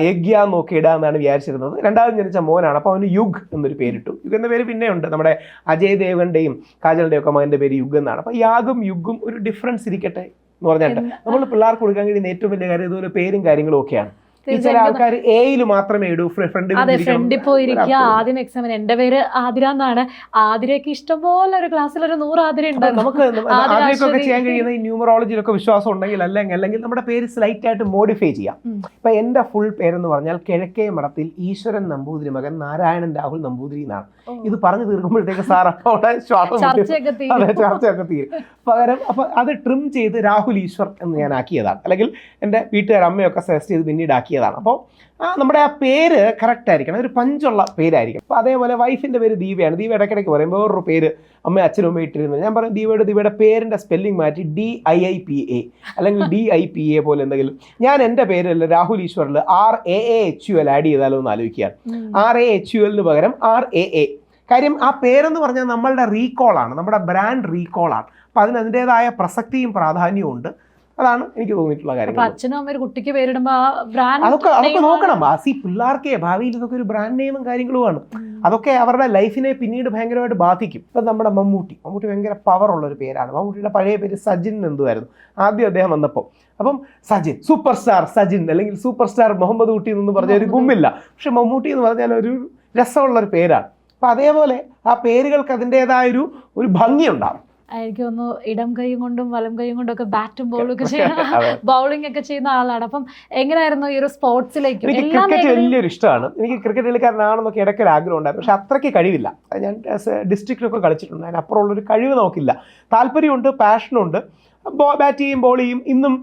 യജ്ഞാന്നൊക്കെ ഇടാമെന്നാണ് വിചാരിച്ചിരുന്നത്. രണ്ടാമത് ജനിച്ച മോനാണ്. അപ്പോൾ അവന് യുഗ് എന്നൊരു പേരിട്ടു. യുഗ് എന്ന പേര് പിന്നെ ഉണ്ട്. നമ്മുടെ അജയ് ദേവൻ്റെയും കാജലിൻ്റെയും ഒക്കെ മകൻ്റെ പേര് യുഗ് എന്നാണ്. അപ്പോൾ യാഗും യുഗും ഒരു ഡിഫറൻസ് ഇരിക്കട്ടെ എന്ന് പറഞ്ഞിട്ട് നമ്മൾ പിള്ളേർക്ക് കൊടുക്കാൻ കഴിയുന്ന ഏറ്റവും വലിയ കാര്യം ഇതുപോലെ പേരും കാര്യങ്ങളും ഒക്കെയാണ്. ചില ആൾക്കാർ എയിൽ മാത്രമേ ഇടൂ, ഫ്രണ്ടിൽ പോയിരിക്കുക. ആദ്യം എക്സാമിന് എൻ്റെ പേര് ആതിര എന്നാണ്. ആതിരയ്ക്ക് ഇഷ്ടംപോലെ ഒരു ക്ലാസ്സിൽ ഒരു 100 ആതിര ഉണ്ട്. നമുക്ക് ആതിരയ്ക്കൊക്കെ ചെയ്യാൻ കഴിയുന്ന ഈ ന്യൂമറോളജിയിലൊക്കെ വിശ്വാസം ഉണ്ടെങ്കിൽ അല്ലെങ്കിൽ നമ്മുടെ പേര് സ്ലൈറ്റ് ആയിട്ട് മോഡിഫൈ ചെയ്യാം. ഇപ്പൊ എൻ്റെ ഫുൾ പേരെന്ന് പറഞ്ഞാൽ കിഴക്കേ മഠത്തിൽ ഈശ്വരൻ നമ്പൂതിരി മകൻ നാരായണൻ രാഹുൽ നമ്പൂതിരി എന്നാണ്. ഇത് പറഞ്ഞു തീർക്കുമ്പോഴത്തേക്ക് സാർ അവിടെ ചർച്ചയൊക്കെ തീരും. പകരം അപ്പൊ അത് ട്രിം ചെയ്ത് രാഹുൽ ഈശ്വർ എന്ന് ഞാൻ ആക്കിയതാണ്. അല്ലെങ്കിൽ എൻ്റെ വീട്ടുകാർ അമ്മയൊക്കെ സജസ്റ്റ് ചെയ്ത് പിന്നീട് ആക്കിയതാണ്. അപ്പോൾ നമ്മുടെ ആ പേര് കറക്റ്റ് ആയിരിക്കണം, ഒരു പഞ്ചുള്ള പേരായിരിക്കണം. അപ്പോൾ അതേപോലെ വൈഫിൻ്റെ പേര് ദീപയാണ്. ദീപ ഇടയ്ക്കിടയ്ക്ക് പറയും വേറൊരു പേര് അമ്മ അച്ഛനും അമ്മ ഇട്ടിരുന്നത്. ഞാൻ പറയും ദീപയുടെ പേരിൻ്റെ സ്പെല്ലിംഗ് മാറ്റി DIIPA അല്ലെങ്കിൽ DIPA പോലെ എന്തെങ്കിലും. ഞാൻ എൻ്റെ പേരിൽ രാഹുൽ ഈശ്വറിൽ RAAHUL ആഡ് ചെയ്താലോ എന്ന് ആലോചിക്കുകയാണ്. RAHUL പകരം RAA. കാര്യം ആ പേരെന്ന് പറഞ്ഞാൽ നമ്മളുടെ റീകോളാണ്, നമ്മുടെ ബ്രാൻഡ് റീകോളാണ്. അപ്പോൾ അതിൻ്റെതായ പ്രസക്തിയും പ്രാധാന്യവും ഉണ്ട്. അതാണ് എനിക്ക് തോന്നിയിട്ടുള്ള കാര്യം. അച്ഛനും അമ്മ കുട്ടിക്ക് പേരിടുമ്പോൾ അതൊക്കെ നോക്കണം. പിള്ളേർക്ക് ഭാവിയിൽ ഇതൊക്കെ ഒരു ബ്രാൻഡ് നെയിമും കാര്യങ്ങളുമാണ്. അതൊക്കെ അവരുടെ ലൈഫിനെ പിന്നീട് ഭയങ്കരമായിട്ട് ബാധിക്കും. ഇപ്പം നമ്മുടെ മമ്മൂട്ടി ഭയങ്കര പവറുള്ള ഒരു പേരാണ്. മമ്മൂട്ടിയുടെ പഴയ പേര് സജിൻ എന്തുമായിരുന്നു ആദ്യം അദ്ദേഹം വന്നപ്പോൾ. അപ്പം സജിൻ, സൂപ്പർ സ്റ്റാർ സജിൻ അല്ലെങ്കിൽ സൂപ്പർ സ്റ്റാർ മുഹമ്മദ് കുട്ടി എന്നൊന്നും പറഞ്ഞ ഒരു ഗുമ്മില്ല. പക്ഷെ മമ്മൂട്ടി എന്ന് പറഞ്ഞാൽ ഒരു രസമുള്ളൊരു പേരാണ്. അപ്പം അതേപോലെ ആ പേരുകൾക്ക് അതിൻ്റെതായൊരു ഭംഗിയുണ്ടാകും. എനിക്ക് തോന്നുന്നു ഇടം കൈയും കൊണ്ടും വലം കൈയും കൊണ്ടും ഒക്കെ ബാറ്റും ബോളും ഒക്കെ ചെയ്യുന്ന, ബൗളിംഗ് ഒക്കെ ചെയ്യുന്ന ആളാണ്. അപ്പം എങ്ങനെയായിരുന്നു ഈ ഒരു സ്പോർട്സിലേക്ക്? എനിക്ക് ക്രിക്കറ്റ് വലിയൊരു ഇഷ്ടമാണ്. എനിക്ക് ക്രിക്കറ്റ് കളിക്കാരനാണെന്നൊക്കെ ഇടയ്ക്കൊരു ആഗ്രഹം ഉണ്ടായിരുന്നു. പക്ഷെ അത്രയ്ക്ക് കഴിവില്ല. ഞാൻ ഡിസ്ട്രിക്റ്റിലൊക്കെ കളിച്ചിട്ടുണ്ട്. അതിനപ്പുറമുള്ളൊരു കഴിവ് നോക്കില്ല. താല്പര്യമുണ്ട്, പാഷനുണ്ട്. ബാറ്റ് ചെയ്യും, ബോൾ ചെയ്യും. ഇന്നും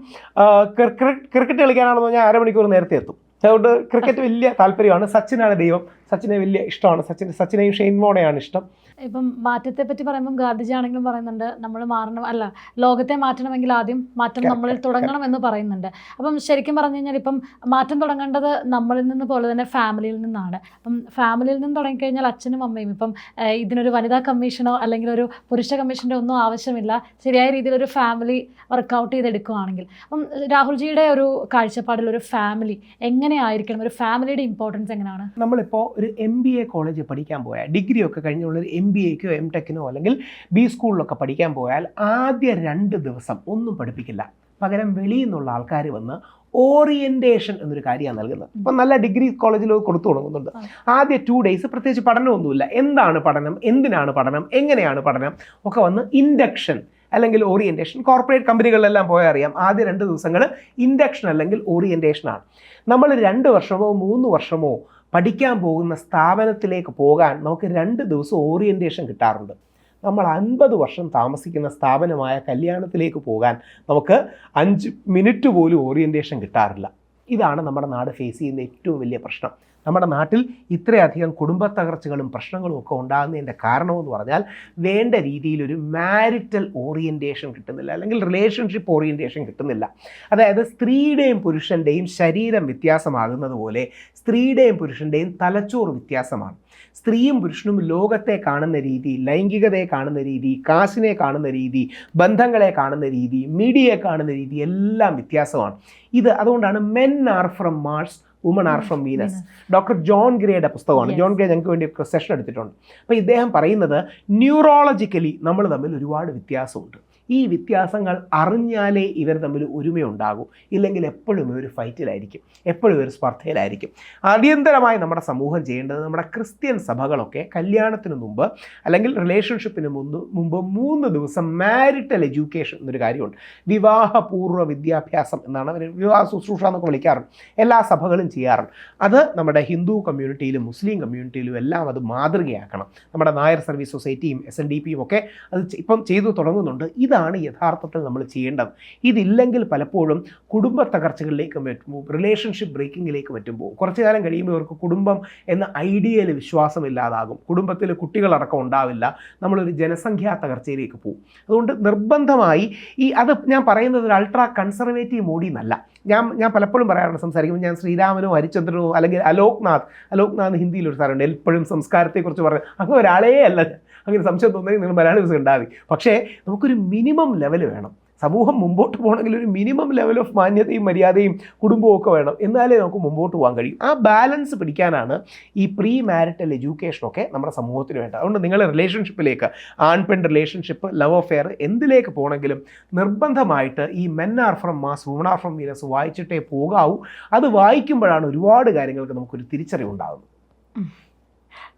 ക്രിക്കറ്റ് കളിക്കാനാണെന്ന് പറഞ്ഞാൽ 1/2 മണിക്കൂർ നേരത്തെ എത്തും. അതുകൊണ്ട് ക്രിക്കറ്റ് വലിയ താല്പര്യമാണ്. സച്ചിനാണ് ദൈവം, സച്ചിനെ വലിയ ഇഷ്ടമാണ്. സച്ചിനെയും ഷെയ്ൻ വോണെയാണ് ഇഷ്ടം. ഇപ്പം മാറ്റത്തെ പറ്റി പറയുമ്പം ഗാന്ധിജി ആണെങ്കിലും പറയുന്നുണ്ട് നമ്മൾ മാറണം, അല്ല ലോകത്തെ മാറ്റണമെങ്കിൽ ആദ്യം മാറ്റം നമ്മളിൽ തുടങ്ങണം എന്ന് പറയുന്നുണ്ട്. അപ്പം ശരിക്കും പറഞ്ഞു കഴിഞ്ഞാൽ ഇപ്പം മാറ്റം തുടങ്ങേണ്ടത് നമ്മളിൽ നിന്ന് പോലെ തന്നെ ഫാമിലിയിൽ നിന്നാണ്. അപ്പം ഫാമിലിയിൽ നിന്ന് തുടങ്ങിക്കഴിഞ്ഞാൽ അച്ഛനും അമ്മയും ഇപ്പം ഇതിനൊരു വനിതാ കമ്മീഷനോ അല്ലെങ്കിൽ ഒരു പുരുഷ കമ്മീഷൻ്റെ ഒന്നും ആവശ്യമില്ല, ശരിയായ രീതിയിൽ ഒരു ഫാമിലി വർക്കൗട്ട് ചെയ്തെടുക്കുകയാണെങ്കിൽ. അപ്പം രാഹുൽജിയുടെ ഒരു കാഴ്ചപ്പാടിൽ ഒരു ഫാമിലി എങ്ങനെയായിരിക്കണം, ഒരു ഫാമിലിയുടെ ഇമ്പോർട്ടൻസ് എങ്ങനെയാണ്? നമ്മളിപ്പോൾ ഒരു MBA കോളേജിൽ പഠിക്കാൻ പോയാൽ, ഡിഗ്രി ഒക്കെ കഴിഞ്ഞുള്ളൊരു MBAക്കോ MTechനോ അല്ലെങ്കിൽ B സ്കൂളിലൊക്കെ പഠിക്കാൻ പോയാൽ ആദ്യ 2 ദിവസം ഒന്നും പഠിപ്പിക്കില്ല. പകരം വെളിയിൽ നിന്നുള്ള ആൾക്കാർ വന്ന് ഓറിയൻറ്റേഷൻ എന്നൊരു കാര്യമാണ് നൽകുന്നത്. ഇപ്പം നല്ല ഡിഗ്രി കോളേജിൽ കൊടുത്തു തുടങ്ങുന്നുണ്ട്. ആദ്യ 2 ഡേയ്സ് പ്രത്യേകിച്ച് പഠനമൊന്നുമില്ല. എന്താണ് പഠനം, എന്തിനാണ് പഠനം, എങ്ങനെയാണ് പഠനം ഒക്കെ വന്ന് ഇൻഡക്ഷൻ അല്ലെങ്കിൽ ഓറിയൻറ്റേഷൻ. കോർപ്പറേറ്റ് കമ്പനികളിലെല്ലാം പോയാൽ അറിയാം, ആദ്യ 2 ദിവസങ്ങൾ ഇൻഡക്ഷൻ അല്ലെങ്കിൽ ഓറിയൻറ്റേഷനാണ്. നമ്മൾ 2 വർഷമോ 3 വർഷമോ പഠിക്കാൻ പോകുന്ന സ്ഥാപനത്തിലേക്ക് പോകാൻ നമുക്ക് 2 ദിവസം ഓറിയൻറ്റേഷൻ കിട്ടാറുണ്ട്. നമ്മൾ 50 വർഷം താമസിക്കുന്ന സ്ഥാപനമായ കല്യാണത്തിലേക്ക് പോകാൻ നമുക്ക് 5 മിനിറ്റ് പോലും ഓറിയൻറ്റേഷൻ കിട്ടാറില്ല. ഇതാണ് നമ്മുടെ നാട് ഫേസ് ചെയ്യുന്ന ഏറ്റവും വലിയ പ്രശ്നം. നമ്മുടെ നാട്ടിൽ ഇത്രയധികം കുടുംബ തകർച്ചകളും പ്രശ്നങ്ങളും ഒക്കെ ഉണ്ടാകുന്നതിൻ്റെ കാരണമെന്ന് പറഞ്ഞാൽ വേണ്ട രീതിയിലൊരു മാരിറ്റൽ ഓറിയൻറ്റേഷൻ കിട്ടുന്നില്ല, അല്ലെങ്കിൽ റിലേഷൻഷിപ്പ് ഓറിയൻറ്റേഷൻ കിട്ടുന്നില്ല. അതായത് സ്ത്രീയുടെയും പുരുഷൻ്റെയും ശരീരം വ്യത്യാസമാകുന്നത് പോലെ സ്ത്രീയുടെയും പുരുഷൻ്റെയും തലച്ചോറ് വ്യത്യാസമാണ്. സ്ത്രീയും പുരുഷനും ലോകത്തെ കാണുന്ന രീതി, ലൈംഗികതയെ കാണുന്ന രീതി, കാശിനെ കാണുന്ന രീതി, ബന്ധങ്ങളെ കാണുന്ന രീതി, മീഡിയയെ കാണുന്ന രീതി എല്ലാം വ്യത്യാസമാണ്. അതുകൊണ്ടാണ് men are from Mars, woman are from Venus. Doctor John ഗ്രേയുടെ പുസ്തകമാണ്. ജോൺ ഗ്രേ ഞങ്ങൾക്ക് വേണ്ടി സെഷൻ എടുത്തിട്ടുണ്ട്. അപ്പോൾ ഇദ്ദേഹം പറയുന്നത് ന്യൂറോളജിക്കലി നമ്മൾ തമ്മിൽ ഒരുപാട് വ്യത്യാസമുണ്ട്. ഈ വ്യത്യാസങ്ങൾ അറിഞ്ഞാലേ ഇവർ തമ്മിൽ ഒരുമയുണ്ടാകൂ, ഇല്ലെങ്കിൽ എപ്പോഴും ഒരു ഫൈറ്റിലായിരിക്കും, എപ്പോഴും ഒരു സ്പർദ്ധയിലായിരിക്കും. അടിയന്തരമായി നമ്മുടെ സമൂഹം ചെയ്യേണ്ടത്, നമ്മുടെ ക്രിസ്ത്യൻ സഭകളൊക്കെ കല്യാണത്തിന് മുമ്പ് അല്ലെങ്കിൽ റിലേഷൻഷിപ്പിന് മുമ്പ് 3 ദിവസം മാരിറ്റൽ എഡ്യൂക്കേഷൻ എന്നൊരു കാര്യമുണ്ട്. വിവാഹപൂർവ്വ വിദ്യാഭ്യാസം എന്നാണ് അവർ വിവാഹ ശുശ്രൂഷ എന്നൊക്കെ വിളിക്കാറുണ്ട്. എല്ലാ സഭകളും ചെയ്യാറുണ്ട്. അത് നമ്മുടെ ഹിന്ദു കമ്മ്യൂണിറ്റിയിലും മുസ്ലിം കമ്മ്യൂണിറ്റിയിലും എല്ലാം അത് മാതൃകയാക്കണം. നമ്മുടെ നായർ സർവീസ് സൊസൈറ്റിയും SNDPയും ഒക്കെ അത് ഇപ്പം ചെയ്തു തുടങ്ങുന്നുണ്ട്. ഇതാണ് യഥാർത്ഥത്തിൽ നമ്മൾ ചെയ്യേണ്ടത്. ഇതില്ലെങ്കിൽ പലപ്പോഴും കുടുംബ തകർച്ചകളിലേക്ക് പറ്റുമ്പോൾ, റിലേഷൻഷിപ്പ് ബ്രേക്കിങ്ങിലേക്ക് പറ്റുമ്പോൾ, കുറച്ചു കാലം കഴിയുമ്പോൾ ഇവർക്ക് കുടുംബം എന്ന ഐഡിയയിൽ വിശ്വാസമില്ലാതാകും. കുടുംബത്തിൽ കുട്ടികളടക്കം ഉണ്ടാവില്ല. നമ്മളൊരു ജനസംഖ്യാ തകർച്ചയിലേക്ക് പോകും. അതുകൊണ്ട് നിർബന്ധമായി അത് ഞാൻ പറയുന്നത് ഒരു അൾട്രാ കൺസർവേറ്റീവ് മോഡിൽ നിന്നല്ല. ഞാൻ പലപ്പോഴും പറയാറുണ്ട്, സംസാരിക്കുമ്പോൾ ഞാൻ ശ്രീരാമനോ ഹരിചന്ദ്രനോ അല്ലെങ്കിൽ അലോക്നാഥ് ഹിന്ദിയിലൊരു സാറുണ്ട്, എപ്പോഴും സംസ്കാരത്തെക്കുറിച്ച് പറഞ്ഞ് അങ്ങനെ ഒരാളേ അല്ല. അങ്ങനെ സംശയം തോന്നുന്നെങ്കിൽ നിങ്ങൾ മലയാളി ദിവസം ഉണ്ടാവും. പക്ഷേ നമുക്കൊരു മിനിമം ലെവൽ വേണം. സമൂഹം മുമ്പോട്ട് പോകണമെങ്കിൽ ഒരു മിനിമം ലെവൽ ഓഫ് മാന്യതയും മര്യാദയും കുടുംബവും ഒക്കെ വേണം. എന്നാലേ നമുക്ക് മുമ്പോട്ട് പോകാൻ കഴിയും. ആ ബാലൻസ് പിടിക്കാനാണ് ഈ പ്രീ മാരിറ്റൽ എഡ്യൂക്കേഷനൊക്കെ നമ്മുടെ സമൂഹത്തിന് വേണ്ടത്. അതുകൊണ്ട് നിങ്ങൾ റിലേഷൻഷിപ്പിലേക്ക്, ആൺ-പെൺ റിലേഷൻഷിപ്പ്, ലവ് അഫെയർ എന്തിലേക്ക് പോകണമെങ്കിലും നിർബന്ധമായിട്ട് ഈ men are from Mars, woman are from Venus വായിച്ചിട്ടേ പോകാവൂ. അത് വായിക്കുമ്പോഴാണ് ഒരുപാട് കാര്യങ്ങൾക്ക് നമുക്കൊരു തിരിച്ചറിവുണ്ടാകുന്നത്.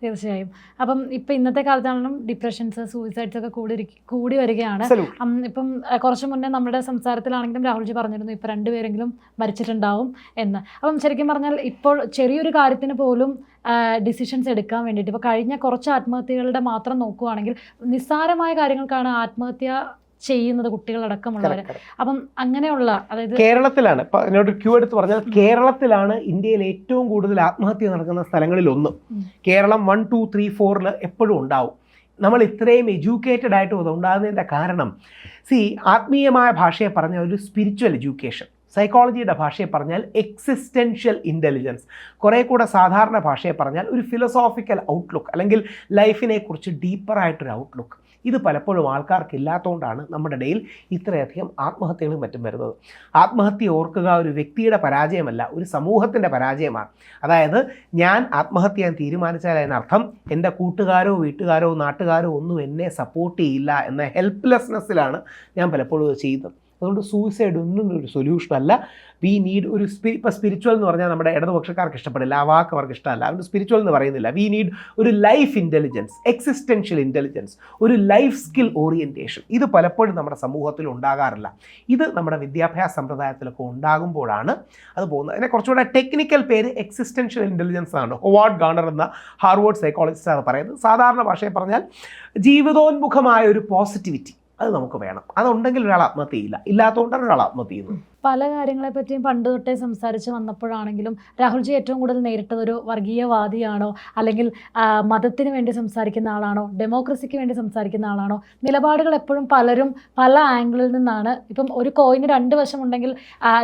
തീർച്ചയായും. അപ്പം ഇപ്പം ഇന്നത്തെ കാലത്താണെങ്കിലും ഡിപ്രഷൻസ്, സൂയിസൈഡ്സ് ഒക്കെ കൂടി വരികയാണ്. ഇപ്പം കുറച്ച് മുന്നേ നമ്മുടെ സംസാരത്തിലാണെങ്കിലും രാഹുൽജി പറഞ്ഞിരുന്നു ഇപ്പോൾ 2 പേരെങ്കിലും മരിച്ചിട്ടുണ്ടാവും എന്ന്. അപ്പം ശരിക്കും പറഞ്ഞാൽ ഇപ്പോൾ ചെറിയൊരു കാര്യത്തിന് പോലും ഡിസിഷൻസ് എടുക്കാൻ വേണ്ടിയിട്ട് ഇപ്പോൾ കഴിഞ്ഞ കുറച്ച് ആത്മഹത്യകളുടെ മാത്രം നോക്കുകയാണെങ്കിൽ നിസ്സാരമായ കാര്യങ്ങൾക്കാണ് ആത്മഹത്യ ചെയ്യുന്നത് കുട്ടികളടക്കമുള്ളവർ. അപ്പം അങ്ങനെയുള്ള, അതായത് കേരളത്തിലാണ് ഇപ്പം എന്നോട് ക്യൂ എടുത്ത് പറഞ്ഞാൽ കേരളത്തിലാണ് ഇന്ത്യയിൽ ഏറ്റവും കൂടുതൽ ആത്മഹത്യ നടക്കുന്ന സ്ഥലങ്ങളിൽ ഒന്ന്. കേരളം 1, 2, 3, 4 എപ്പോഴും ഉണ്ടാവും. നമ്മൾ ഇത്രയും എഡ്യൂക്കേറ്റഡ് ആയിട്ട് ഉണ്ടാകുന്നതിൻ്റെ കാരണം ആത്മീയമായ ഭാഷയെ പറഞ്ഞാൽ ഒരു സ്പിരിച്വൽ എഡ്യൂക്കേഷൻ, സൈക്കോളജിയുടെ ഭാഷയെ പറഞ്ഞാൽ എക്സിസ്റ്റൻഷ്യൽ ഇൻ്റലിജൻസ്, കുറേ കൂടെ സാധാരണ ഭാഷയെ പറഞ്ഞാൽ ഒരു ഫിലോസോഫിക്കൽ ഔട്ട്ലുക്ക് അല്ലെങ്കിൽ ലൈഫിനെ കുറിച്ച് ഡീപ്പറായിട്ടൊരു ഔട്ട്ലുക്ക്. ഇത് പലപ്പോഴും ആൾക്കാർക്ക് ഇല്ലാത്തതുകൊണ്ടാണ് നമ്മുടെ ഇടയിൽ ഇത്രയധികം ആത്മഹത്യകളും മറ്റും വരുന്നത്. ആത്മഹത്യ ഓർക്കുക ഒരു വ്യക്തിയുടെ പരാജയമല്ല, ഒരു സമൂഹത്തിൻ്റെ പരാജയമാണ്. അതായത് ഞാൻ ആത്മഹത്യ ചെയ്യാൻ തീരുമാനിച്ചാൽ അതിനർത്ഥം എൻ്റെ കൂട്ടുകാരോ വീട്ടുകാരോ നാട്ടുകാരോ ഒന്നും എന്നെ സപ്പോർട്ട് ചെയ്യില്ല എന്ന ഹെൽപ്ലെസ്നെസ്സിലാണ് ഞാൻ പലപ്പോഴും ചെയ്യുന്നത്. അതുകൊണ്ട് സൂയിസൈഡ് ഒന്നും ഒരു സൊല്യൂഷൻ അല്ല. വി നീഡ് ഒരു ഇപ്പോൾ സ്പിരിച്വൽ എന്ന് പറഞ്ഞാൽ നമ്മുടെ ഇടതുപക്ഷക്കാർക്ക് ഇഷ്ടപ്പെടില്ല, ആ വാക്ക് അവർക്ക് ഇഷ്ടമല്ല. അതുകൊണ്ട് സ്പിരിച്വൽ എന്ന് പറയുന്നില്ല. വി നീഡ് ഒരു ലൈഫ് ഇൻ്റലിജൻസ്, എക്സിസ്റ്റൻഷ്യൽ ഇൻ്റലിജൻസ്, ഒരു ലൈഫ് സ്കിൽ ഓറിയൻറ്റേഷൻ. ഇത് പലപ്പോഴും നമ്മുടെ സമൂഹത്തിൽ ഉണ്ടാകാറില്ല. ഇത് നമ്മുടെ വിദ്യാഭ്യാസ സമ്പ്രദായത്തിലൊക്കെ ഉണ്ടാകുമ്പോഴാണ് അത് പോകുന്നത്. അതിനെ കുറച്ചുകൂടെ ടെക്നിക്കൽ പേര് എക്സിസ്റ്റൻഷ്യൽ ഇൻ്റലിജൻസ് ആണ്. ഹൊവാർഡ് ഗാർണർ എന്ന ഹാർവേഡ് സൈക്കോളജിസ്റ്റ് ആണ് പറയുന്നത്. സാധാരണ ഭാഷയിൽ പറഞ്ഞാൽ ജീവിതോന്മുഖമായ ഒരു പോസിറ്റിവിറ്റി അത് നമുക്ക് വേണം. അതുണ്ടെങ്കിൽ ഒരാൾ ആത്മഹത്യ ചെയ്യില്ല, ഇല്ലാത്തതുകൊണ്ടാണ് ഒരാൾ ആത്മഹത്യ ചെയ്യുന്നത്. പല കാര്യങ്ങളെ പറ്റിയും പണ്ട് തൊട്ടേ സംസാരിച്ച് വന്നപ്പോഴാണെങ്കിലും രാഹുൽജി ഏറ്റവും കൂടുതൽ നേരിട്ടത് ഒരു വർഗീയവാദിയാണോ, അല്ലെങ്കിൽ മതത്തിന് വേണ്ടി സംസാരിക്കുന്ന ആളാണോ, ഡെമോക്രസിക്ക് വേണ്ടി സംസാരിക്കുന്ന ആളാണോ? നിലപാടുകൾ എപ്പോഴും പലരും പല ആംഗിളിൽ നിന്നാണ്. ഇപ്പം ഒരു കോയിന് 2 വശമുണ്ടെങ്കിൽ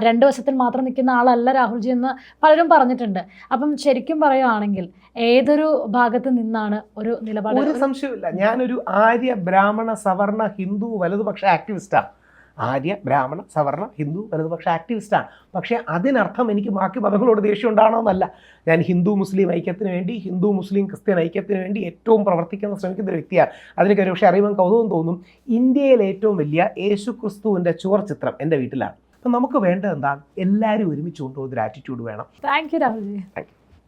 2 വശത്തിൽ മാത്രം നിൽക്കുന്ന ആളല്ല രാഹുൽജി എന്ന് പലരും പറഞ്ഞിട്ടുണ്ട്. അപ്പം ശരിക്കും പറയുകയാണെങ്കിൽ ഏതൊരു ഭാഗത്ത് നിന്നാണ് ഒരു നിലപാട്? ഒരു സംശയമില്ല, ഞാനൊരു ആര്യ ബ്രാഹ്മണ സവർണ ഹിന്ദു വലതുപക്ഷ ആക്ടിവിസ്റ്റാണ്. ആര്യ ബ്രാഹ്മണ സവർണ ഹിന്ദു വലതുപക്ഷ ആക്ടിവിസ്റ്റാണ്. പക്ഷേ അതിനർത്ഥം എനിക്ക് ബാക്കി മതങ്ങളോട് ദേഷ്യം ഉണ്ടാകണമെന്നല്ല. ഞാൻ ഹിന്ദു മുസ്ലിം ഐക്യത്തിന് വേണ്ടി, ഹിന്ദു മുസ്ലിം ക്രിസ്ത്യൻ ഐക്യത്തിന് വേണ്ടി ഏറ്റവും ശ്രമിക്കുന്ന ഒരു വ്യക്തിയാണ്. അതിനൊക്കെ ഒരു പക്ഷേ അറിയുമ്പോൾ കൗതുകം തോന്നും. ഇന്ത്യയിലെ ഏറ്റവും വലിയ യേശു ക്രിസ്തുവിൻ്റെ ചുവർ ചിത്രം എൻ്റെ വീട്ടിലാണ്. അപ്പം നമുക്ക് വേണ്ടത് എന്താണ്? എല്ലാവരും ഒരുമിച്ച് കൊണ്ടുപോകുന്നൊരു ആറ്റിറ്റ്യൂഡ് വേണം. Thank you Rahulji. Thank U.